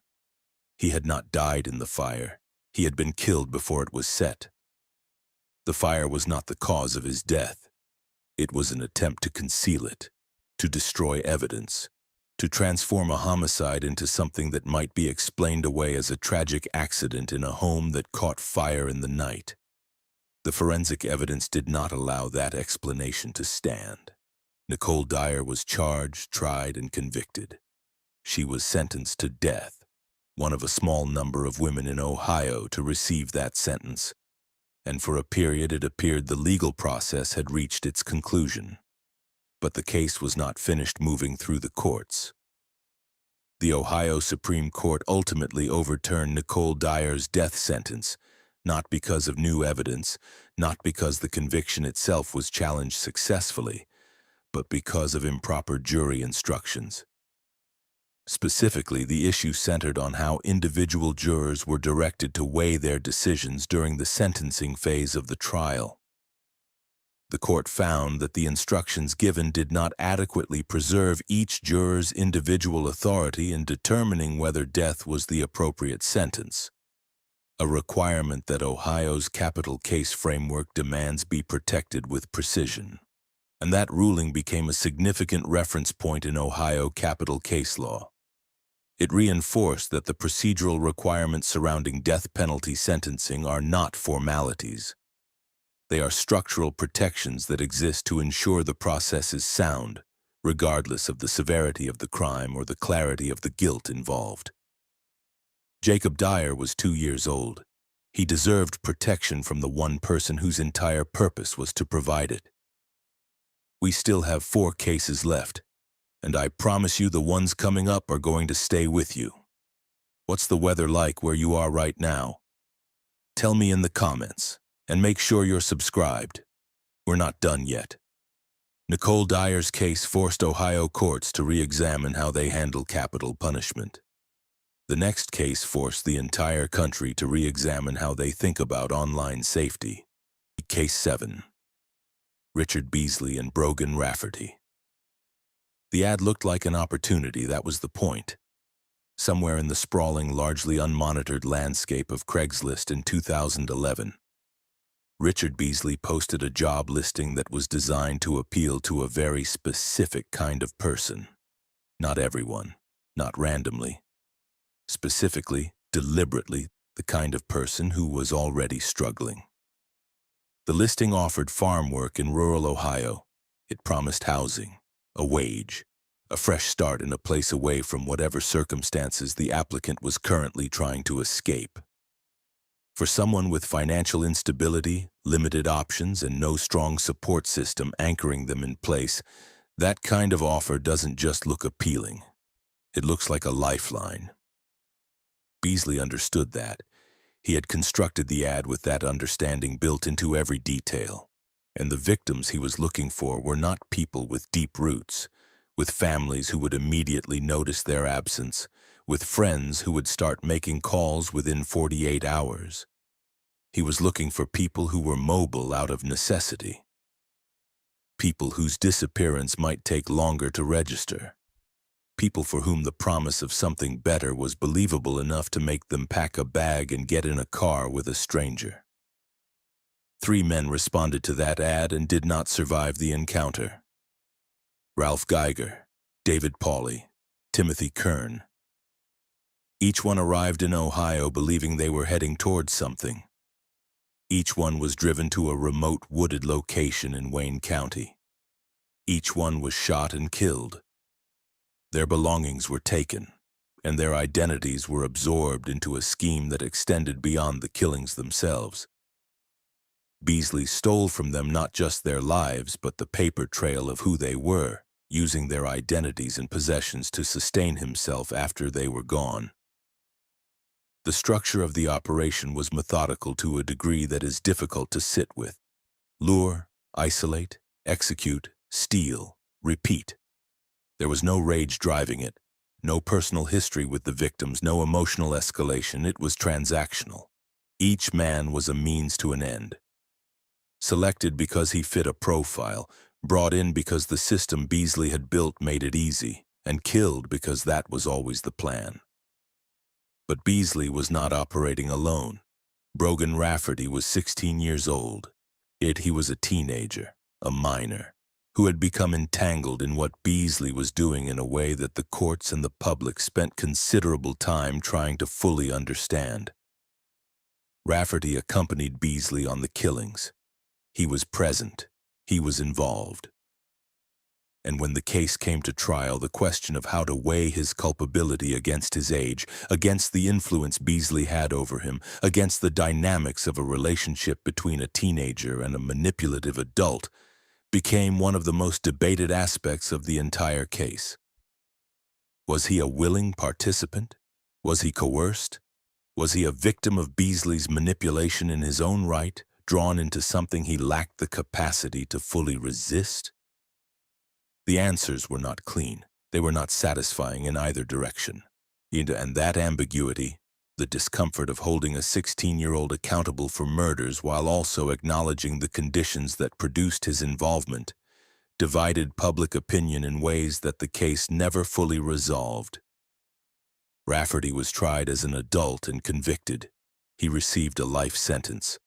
He had not died in the fire. He had been killed before it was set. The fire was not the cause of his death. It was an attempt to conceal it, to destroy evidence, to transform a homicide into something that might be explained away as a tragic accident in a home that caught fire in the night. The forensic evidence did not allow that explanation to stand. Nicole Dyer was charged, tried, and convicted. She was sentenced to death, one of a small number of women in Ohio to receive that sentence, and for a period it appeared the legal process had reached its conclusion. But the case was not finished moving through the courts. The Ohio Supreme Court ultimately overturned Nicole Dyer's death sentence, not because of new evidence, not because the conviction itself was challenged successfully, but because of improper jury instructions. Specifically, the issue centered on how individual jurors were directed to weigh their decisions during the sentencing phase of the trial. The court found that the instructions given did not adequately preserve each juror's individual authority in determining whether death was the appropriate sentence, a requirement that Ohio's capital case framework demands be protected with precision. And that ruling became a significant reference point in Ohio capital case law. It reinforced that the procedural requirements surrounding death penalty sentencing are not formalities. They are structural protections that exist to ensure the process is sound, regardless of the severity of the crime or the clarity of the guilt involved. Jacob Dyer was 2 years old. He deserved protection from the one person whose entire purpose was to provide it. We still have 4 cases left, and I promise you the ones coming up are going to stay with you. What's the weather like where you are right now? Tell me in the comments. And make sure you're subscribed. We're not done yet. Nicole Dyer's case forced Ohio courts to re-examine how they handle capital punishment. The next case forced the entire country to re-examine how they think about online safety. Case 7. Richard Beasley and Brogan Rafferty. The ad looked like an opportunity, that was the point. Somewhere in the sprawling, largely unmonitored landscape of Craigslist in 2011, Richard Beasley posted a job listing that was designed to appeal to a very specific kind of person. Not everyone, not randomly. Specifically, deliberately, the kind of person who was already struggling. The listing offered farm work in rural Ohio. It promised housing, a wage, a fresh start in a place away from whatever circumstances the applicant was currently trying to escape. For someone with financial instability, limited options, and no strong support system anchoring them in place, that kind of offer doesn't just look appealing. It looks like a lifeline. Beasley understood that. He had constructed the ad with that understanding built into every detail. And the victims he was looking for were not people with deep roots, with families who would immediately notice their absence, with friends who would start making calls within 48 hours. He was looking for people who were mobile out of necessity. People whose disappearance might take longer to register. People for whom the promise of something better was believable enough to make them pack a bag and get in a car with a stranger. 3 men responded to that ad and did not survive the encounter. Ralph Geiger, David Pauley, Timothy Kern. Each one arrived in Ohio believing they were heading towards something. Each one was driven to a remote wooded location in Wayne County. Each one was shot and killed. Their belongings were taken, and their identities were absorbed into a scheme that extended beyond the killings themselves. Beasley stole from them not just their lives, but the paper trail of who they were, using their identities and possessions to sustain himself after they were gone. The structure of the operation was methodical to a degree that is difficult to sit with. Lure, isolate, execute, steal, repeat. There was no rage driving it, no personal history with the victims, no emotional escalation. It was transactional. Each man was a means to an end. Selected because he fit a profile, brought in because the system Beasley had built made it easy, and killed because that was always the plan. But Beasley was not operating alone. Brogan Rafferty was 16 years old. Yet he was a teenager, a minor, who had become entangled in what Beasley was doing in a way that the courts and the public spent considerable time trying to fully understand. Rafferty accompanied Beasley on the killings. He was present. He was involved. And when the case came to trial, the question of how to weigh his culpability against his age, against the influence Beasley had over him, against the dynamics of a relationship between a teenager and a manipulative adult, became one of the most debated aspects of the entire case. Was he a willing participant? Was he coerced? Was he a victim of Beasley's manipulation in his own right, drawn into something he lacked the capacity to fully resist? The answers were not clean. They were not satisfying in either direction. And that ambiguity, the discomfort of holding a 16-year-old accountable for murders while also acknowledging the conditions that produced his involvement, divided public opinion in ways that the case never fully resolved. Rafferty was tried as an adult and convicted. He received a life sentence.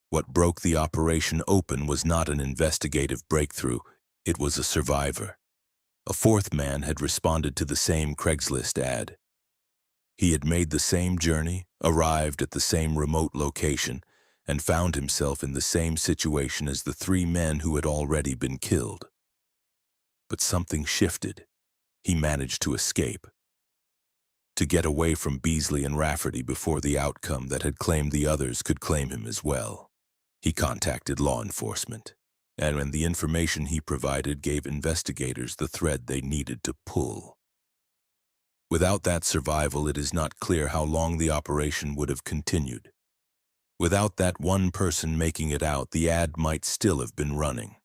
What broke the operation open was not an investigative breakthrough, it was a survivor. A fourth man had responded to the same Craigslist ad. He had made the same journey, arrived at the same remote location, and found himself in the same situation as the three men who had already been killed. But something shifted. He managed to escape. To get away from Beasley and Rafferty before the outcome that had claimed the others could claim him as well. He contacted law enforcement, and when the information he provided gave investigators the thread they needed to pull. Without that survival, it is not clear how long the operation would have continued. Without that one person making it out, the ad might still have been running.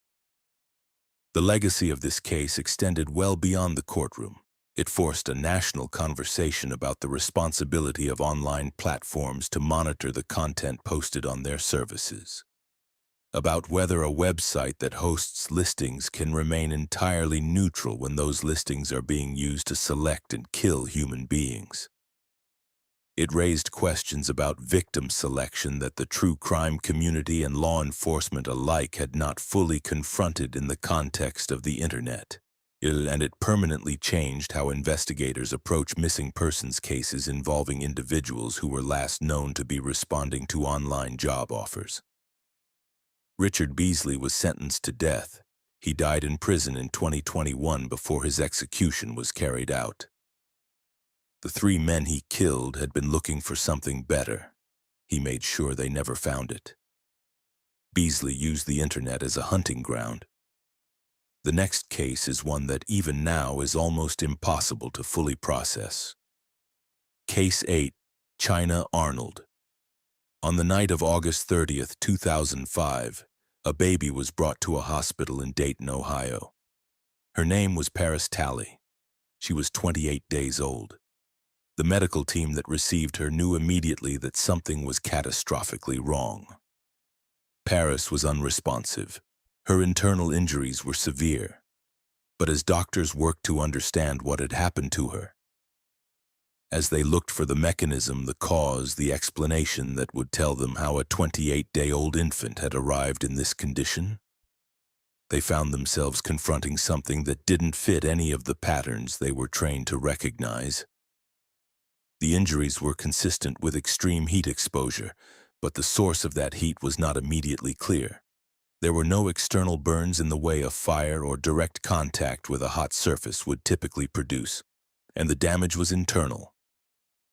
The legacy of this case extended well beyond the courtroom. It forced a national conversation about the responsibility of online platforms to monitor the content posted on their services. About whether a website that hosts listings can remain entirely neutral when those listings are being used to select and kill human beings. It raised questions about victim selection that the true crime community and law enforcement alike had not fully confronted in the context of the internet. And it permanently changed how investigators approach missing persons cases involving individuals who were last known to be responding to online job offers. Richard Beasley was sentenced to death. He died in prison in 2021 before his execution was carried out. The three men he killed had been looking for something better. He made sure they never found it. Beasley used the internet as a hunting ground. The next case is one that even now is almost impossible to fully process. Case 8, China Arnold. On the night of August 30th, 2005, a baby was brought to a hospital in Dayton, Ohio. Her name was Paris Talley. She was 28 days old. The medical team that received her knew immediately that something was catastrophically wrong. Paris was unresponsive. Her internal injuries were severe. But as doctors worked to understand what had happened to her, as they looked for the mechanism, the cause, the explanation that would tell them how a 28-day-old infant had arrived in this condition, they found themselves confronting something that didn't fit any of the patterns they were trained to recognize. The injuries were consistent with extreme heat exposure, but the source of that heat was not immediately clear. There were no external burns in the way of fire or direct contact with a hot surface would typically produce, and the damage was internal,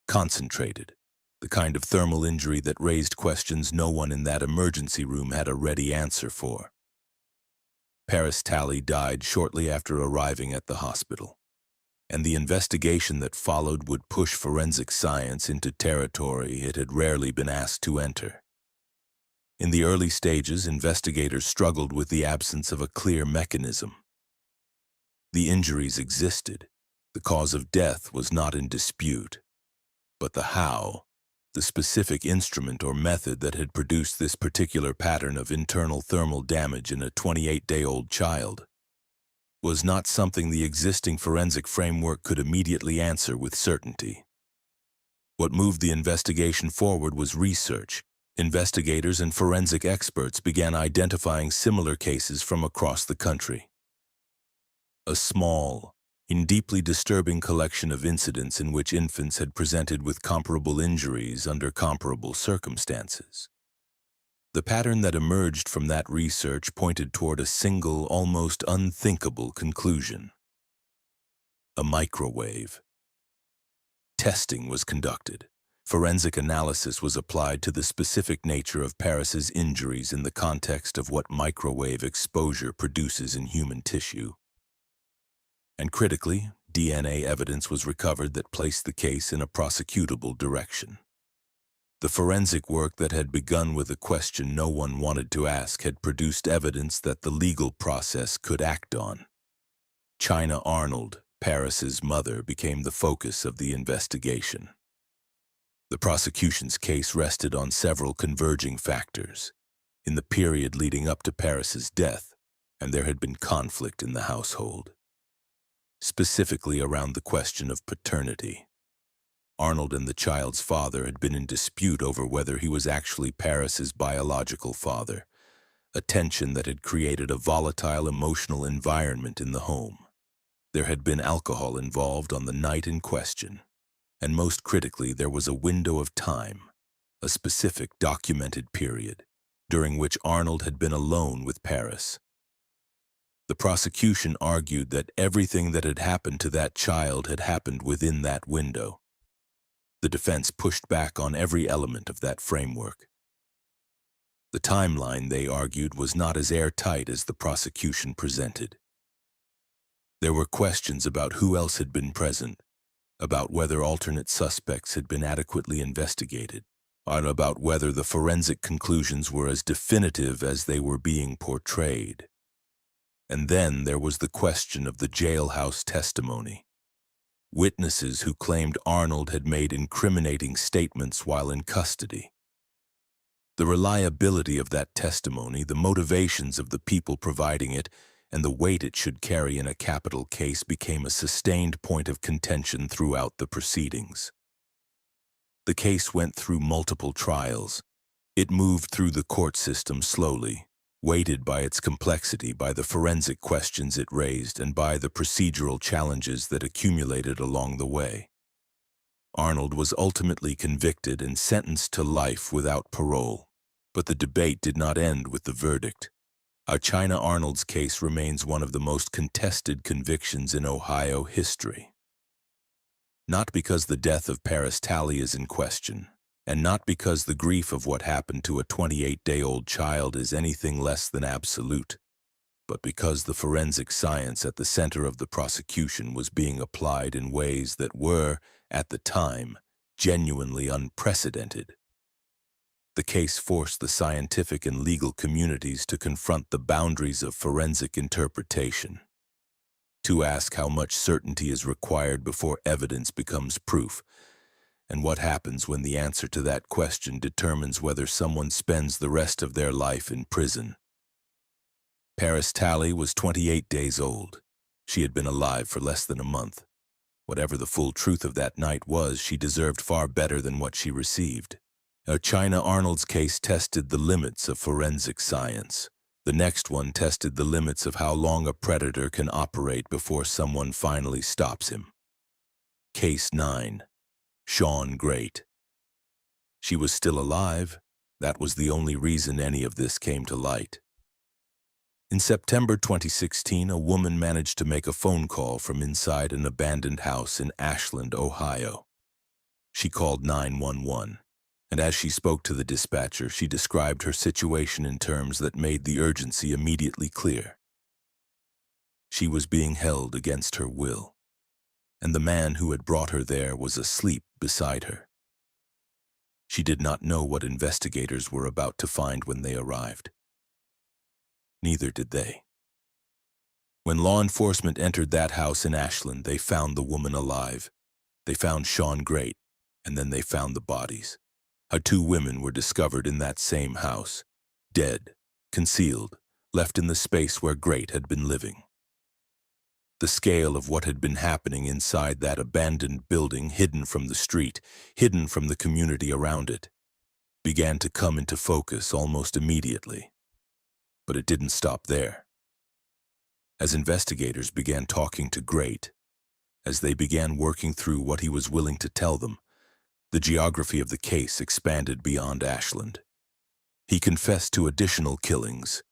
concentrated, the kind of thermal injury that raised questions no one in that emergency room had a ready answer for. Paris Talley died shortly after arriving at the hospital, and the investigation that followed would push forensic science into territory it had rarely been asked to enter. In the early stages, investigators struggled with the absence of a clear mechanism. The injuries existed. The cause of death was not in dispute. But the how, the specific instrument or method that had produced this particular pattern of internal thermal damage in a 28-day-old child, was not something the existing forensic framework could immediately answer with certainty. What moved the investigation forward was research. Investigators and forensic experts began identifying similar cases from across the country. A small, and deeply disturbing collection of incidents in which infants had presented with comparable injuries under comparable circumstances. The pattern that emerged from that research pointed toward a single, almost unthinkable conclusion: a microwave. Testing was conducted. Forensic analysis was applied to the specific nature of Paris's injuries in the context of what microwave exposure produces in human tissue. And critically, DNA evidence was recovered that placed the case in a prosecutable direction. The forensic work that had begun with a question no one wanted to ask had produced evidence that the legal process could act on. China Arnold, Paris's mother, became the focus of the investigation. The prosecution's case rested on several converging factors. In the period leading up to Paris's death, and there had been conflict in the household, specifically around the question of paternity. Arnold and the child's father had been in dispute over whether he was actually Paris's biological father, a tension that had created a volatile emotional environment in the home. There had been alcohol involved on the night in question, and most critically, there was a window of time, a specific documented period, during which Arnold had been alone with Paris. The prosecution argued that everything that had happened to that child had happened within that window. The defense pushed back on every element of that framework. The timeline, they argued, was not as airtight as the prosecution presented. There were questions about who else had been present, about whether alternate suspects had been adequately investigated, and about whether the forensic conclusions were as definitive as they were being portrayed. And then there was the question of the jailhouse testimony. Witnesses who claimed Arnold had made incriminating statements while in custody. The reliability of that testimony, the motivations of the people providing it, and the weight it should carry in a capital case became a sustained point of contention throughout the proceedings. The case went through multiple trials. It moved through the court system slowly, weighted by its complexity, by the forensic questions it raised, and by the procedural challenges that accumulated along the way. Arnold was ultimately convicted and sentenced to life without parole, but the debate did not end with the verdict. China Arnold's case remains one of the most contested convictions in Ohio history. Not because the death of Paris Talley is in question, and not because the grief of what happened to a 28-day-old child is anything less than absolute, but because the forensic science at the center of the prosecution was being applied in ways that were, at the time, genuinely unprecedented. The case forced the scientific and legal communities to confront the boundaries of forensic interpretation, to ask how much certainty is required before evidence becomes proof, and what happens when the answer to that question determines whether someone spends the rest of their life in prison. Paris Talley was 28 days old. She had been alive for less than a month. Whatever the full truth of that night was, she deserved far better than what she received. China Arnold's case tested the limits of forensic science. The next one tested the limits of how long a predator can operate before someone finally stops him. Case 9. Shawn Grate. She was still alive. That was the only reason any of this came to light. In September 2016, a woman managed to make a phone call from inside an abandoned house in Ashland, Ohio. She called 911, and as she spoke to the dispatcher, she described her situation in terms that made the urgency immediately clear. She was being held against her will, and the man who had brought her there was asleep beside her. She did not know what investigators were about to find when they arrived. Neither did they. When law enforcement entered that house in Ashland, they found the woman alive. They found Shawn Grate, and then they found the bodies. How 2 women were discovered in that same house, dead, concealed, left in the space where Grate had been living. The scale of what had been happening inside that abandoned building, hidden from the street, hidden from the community around it, began to come into focus almost immediately. But it didn't stop there. As investigators began talking to Grate, as they began working through what he was willing to tell them, the geography of the case expanded beyond Ashland. He confessed to additional killings.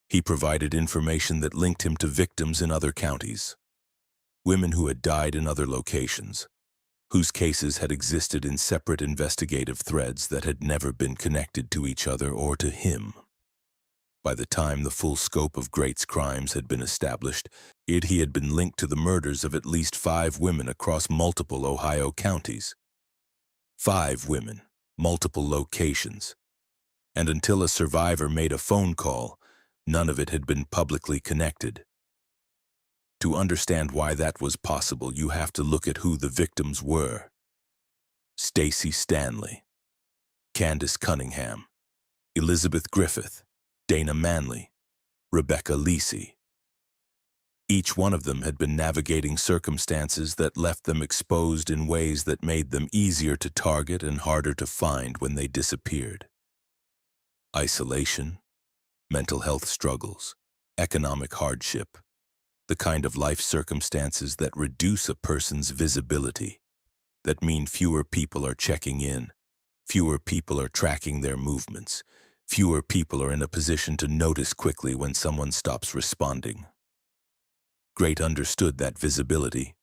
He provided information that linked him to victims in other counties, women who had died in other locations, whose cases had existed in separate investigative threads that had never been connected to each other or to him. By the time the full scope of Grate's crimes had been established, he had been linked to the murders of at least 5 women across multiple Ohio counties. 5 women, multiple locations. And until a survivor made a phone call, none of it had been publicly connected. To understand why that was possible, you have to look at who the victims were. Stacy Stanley, Candace Cunningham, Elizabeth Griffith, Dana Manley, Rebecca Lisi. Each one of them had been navigating circumstances that left them exposed in ways that made them easier to target and harder to find when they disappeared. Isolation, mental health struggles, economic hardship, the kind of life circumstances that reduce a person's visibility, that mean fewer people are checking in, fewer people are tracking their movements, fewer people are in a position to notice quickly when someone stops responding. Grate understood that visibility,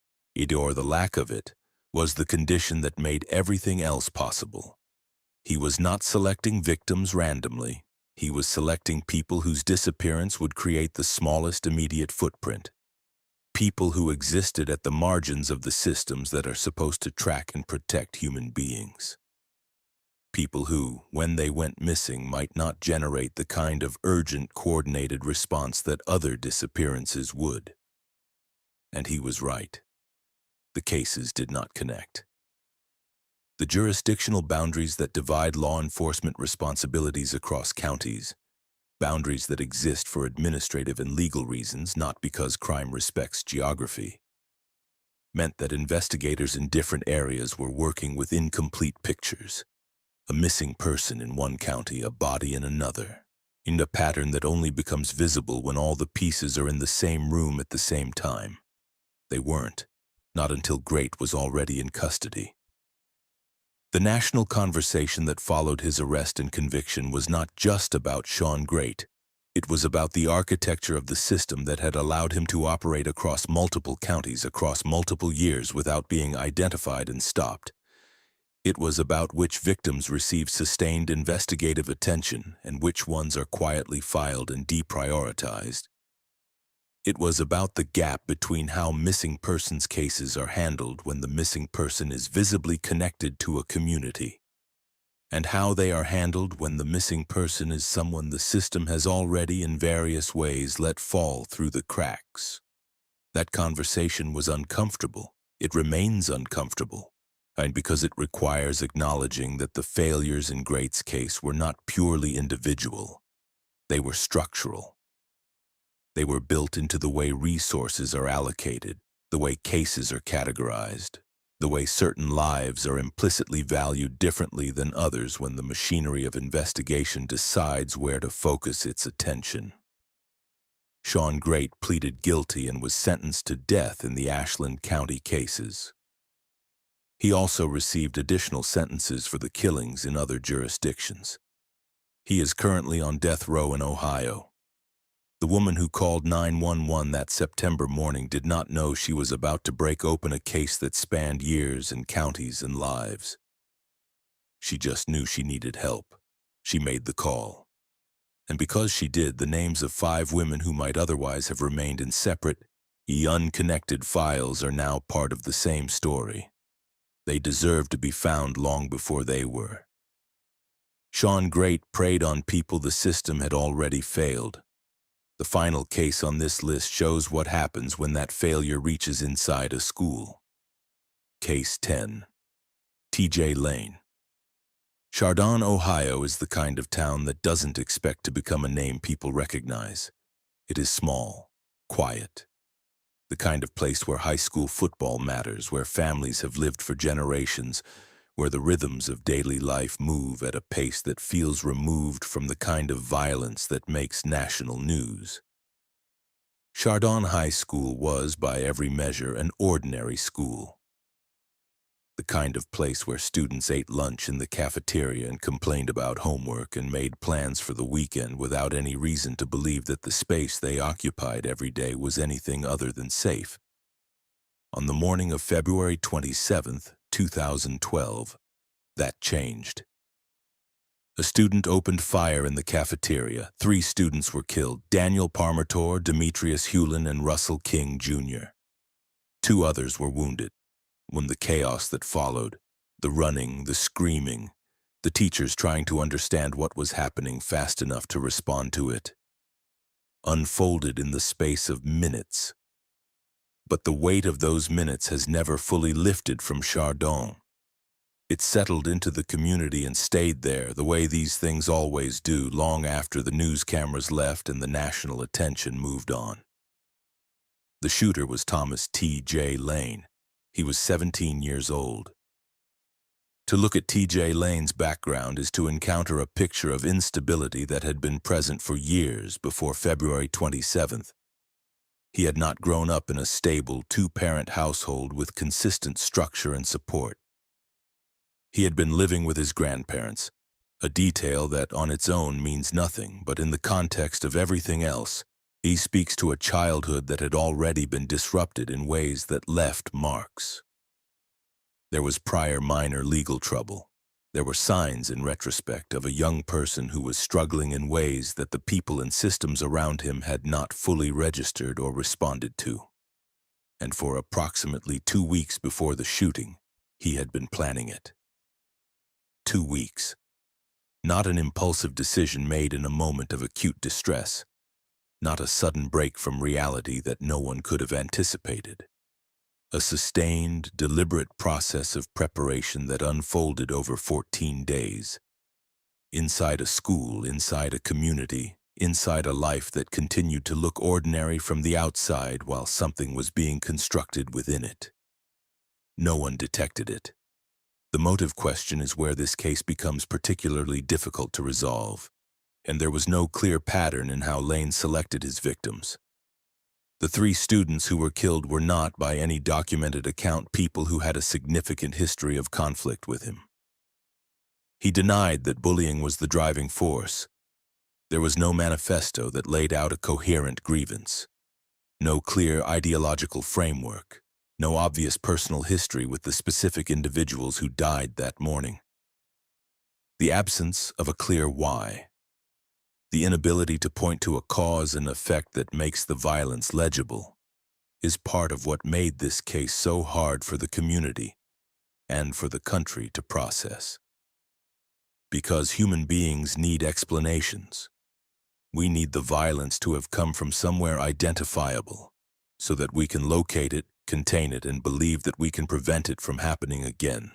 or the lack of it, was the condition that made everything else possible. He was not selecting victims randomly. He was selecting people whose disappearance would create the smallest immediate footprint. People who existed at the margins of the systems that are supposed to track and protect human beings. People who, when they went missing, might not generate the kind of urgent, coordinated response that other disappearances would. And he was right. The cases did not connect. The jurisdictional boundaries that divide law enforcement responsibilities across counties, boundaries that exist for administrative and legal reasons, not because crime respects geography, meant that investigators in different areas were working with incomplete pictures. A missing person in one county, a body in another, in a pattern that only becomes visible when all the pieces are in the same room at the same time. They weren't, not until Grate was already in custody. The national conversation that followed his arrest and conviction was not just about Shawn Grate. It was about the architecture of the system that had allowed him to operate across multiple counties across multiple years without being identified and stopped. It was about which victims receive sustained investigative attention and which ones are quietly filed and deprioritized. It was about the gap between how missing persons cases are handled when the missing person is visibly connected to a community, and how they are handled when the missing person is someone the system has already in various ways let fall through the cracks. That conversation was uncomfortable. It remains uncomfortable. And because it requires acknowledging that the failures in Grate's case were not purely individual. They were structural. They were built into the way resources are allocated, the way cases are categorized, the way certain lives are implicitly valued differently than others when the machinery of investigation decides where to focus its attention. Shawn Grate pleaded guilty and was sentenced to death in the Ashland County cases. He also received additional sentences for the killings in other jurisdictions. He is currently on death row in Ohio. The woman who called 911 that September morning did not know she was about to break open a case that spanned years and counties and lives. She just knew she needed help. She made the call. And because she did, the names of 5 women who might otherwise have remained in separate, unconnected files are now part of the same story. They deserved to be found long before they were. Shawn Grate preyed on people the system had already failed. The final case on this list shows what happens when that failure reaches inside a school. Case 10. T.J. Lane. Chardon, Ohio is the kind of town that doesn't expect to become a name people recognize. It is small, quiet. The kind of place where high school football matters, where families have lived for generations, where the rhythms of daily life move at a pace that feels removed from the kind of violence that makes national news. Chardon High School was, by every measure, an ordinary school. The kind of place where students ate lunch in the cafeteria and complained about homework and made plans for the weekend without any reason to believe that the space they occupied every day was anything other than safe. On the morning of February 27, 2012, that changed. A student opened fire in the cafeteria. 3 students were killed: Daniel Parmertor, Demetrius Hewlin, and Russell King, Jr. 2 others were wounded. When the chaos that followed, the running, the screaming, the teachers trying to understand what was happening fast enough to respond to it, unfolded in the space of minutes. But the weight of those minutes has never fully lifted from Chardon. It settled into the community and stayed there, the way these things always do, long after the news cameras left and the national attention moved on. The shooter was Thomas T.J. Lane. He was 17 years old. To look at T.J. Lane's background is to encounter a picture of instability that had been present for years before February 27th. He had not grown up in a stable 2-parent household with consistent structure and support. He had been living with his grandparents, a detail that on its own means nothing, but in the context of everything else, he speaks to a childhood that had already been disrupted in ways that left marks. There was prior minor legal trouble. There were signs, in retrospect, of a young person who was struggling in ways that the people and systems around him had not fully registered or responded to. And for approximately 2 weeks before the shooting, he had been planning it. 2 weeks. Not an impulsive decision made in a moment of acute distress. Not a sudden break from reality that no one could have anticipated. A sustained, deliberate process of preparation that unfolded over 14 days. Inside a school, inside a community, inside a life that continued to look ordinary from the outside while something was being constructed within it. No one detected it. The motive question is where this case becomes particularly difficult to resolve, and there was no clear pattern in how Lane selected his victims. The 3 students who were killed were not, by any documented account, people who had a significant history of conflict with him. He denied that bullying was the driving force. There was no manifesto that laid out a coherent grievance, no clear ideological framework, no obvious personal history with the specific individuals who died that morning. The absence of a clear why. The inability to point to a cause and effect that makes the violence legible is part of what made this case so hard for the community and for the country to process. Because human beings need explanations. We need the violence to have come from somewhere identifiable so that we can locate it, contain it, and believe that we can prevent it from happening again.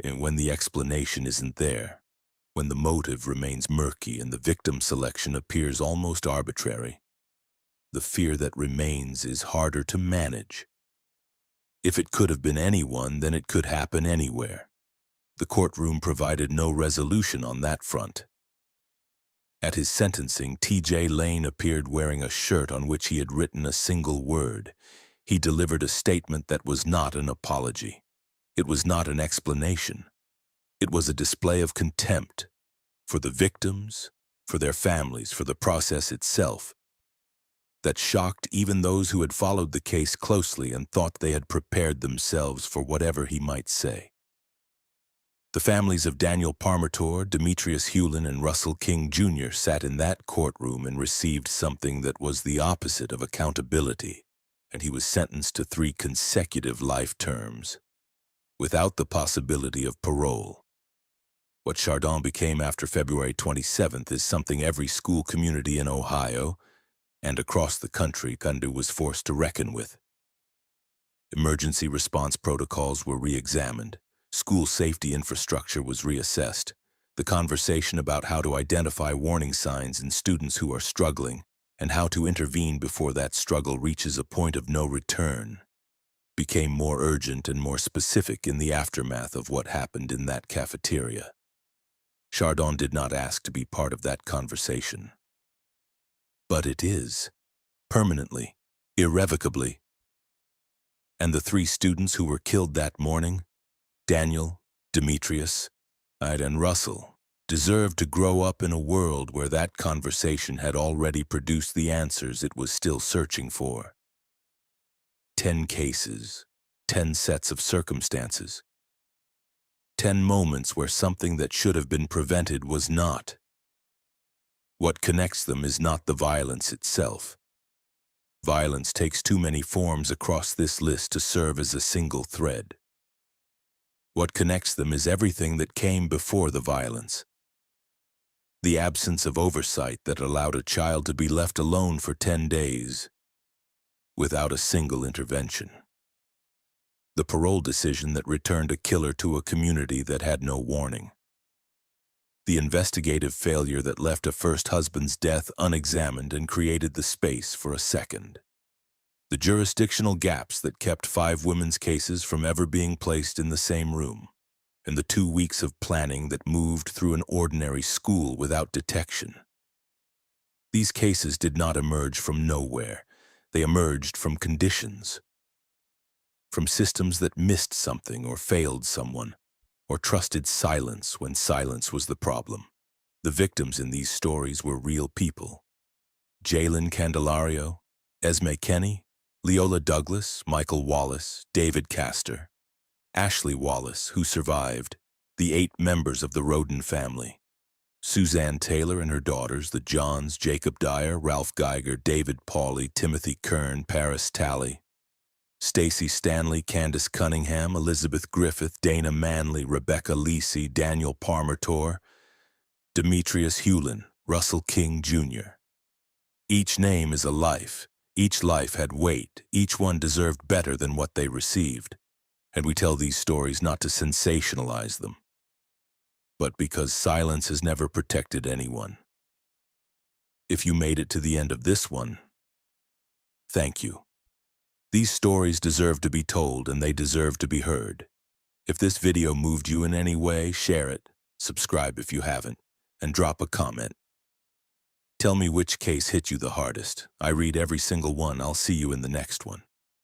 And when the explanation isn't there, when the motive remains murky and the victim selection appears almost arbitrary, the fear that remains is harder to manage. If it could have been anyone, then it could happen anywhere. The courtroom provided no resolution on that front. At his sentencing, T.J. Lane appeared wearing a shirt on which he had written a single word. He delivered a statement that was not an apology. It was not an explanation. It was a display of contempt for the victims, for their families, for the process itself, that shocked even those who had followed the case closely and thought they had prepared themselves for whatever he might say. The families of Daniel Parmertor, Demetrius Hewlin, and Russell King, Jr. sat in that courtroom and received something that was the opposite of accountability, and he was sentenced to 3 consecutive life terms, without the possibility of parole. What Chardon became after February 27th is something every school community in Ohio and across the country was forced to reckon with. Emergency response protocols were re-examined. School safety infrastructure was reassessed. The conversation about how to identify warning signs in students who are struggling and how to intervene before that struggle reaches a point of no return became more urgent and more specific in the aftermath of what happened in that cafeteria. Chardon did not ask to be part of that conversation. But it is, permanently, irrevocably. And the 3 students who were killed that morning, Daniel, Demetrius, and Russell, deserved to grow up in a world where that conversation had already produced the answers it was still searching for. 10 cases, 10 sets of circumstances, 10 moments where something that should have been prevented was not. What connects them is not the violence itself. Violence takes too many forms across this list to serve as a single thread. What connects them is everything that came before the violence. The absence of oversight that allowed a child to be left alone for 10 days without a single intervention. The parole decision that returned a killer to a community that had no warning. The investigative failure that left a first husband's death unexamined and created the space for a second. The jurisdictional gaps that kept 5 women's cases from ever being placed in the same room, and the 2 weeks of planning that moved through an ordinary school without detection. These cases did not emerge from nowhere. They emerged from conditions. From systems that missed something or failed someone, or trusted silence when silence was the problem. The victims in these stories were real people. Jalen Candelario, Esme Kenny, Leola Douglas, Michael Wallace, David Castor, Ashley Wallace, who survived, the 8 members of the Roden family, Suzanne Taylor and her daughters, the Johns, Jacob Dyer, Ralph Geiger, David Pauley, Timothy Kern, Paris Talley, Stacy Stanley, Candace Cunningham, Elizabeth Griffith, Dana Manley, Rebecca Lisi, Daniel Parmer-Tor, Demetrius Hewlin, Russell King Jr. Each name is a life. Each life had weight. Each one deserved better than what they received. And we tell these stories not to sensationalize them, but because silence has never protected anyone. If you made it to the end of this one, thank you. These stories deserve to be told and they deserve to be heard. If this video moved you in any way, share it, subscribe if you haven't, and drop a comment. Tell me which case hit you the hardest. I read every single one. I'll see you in the next one.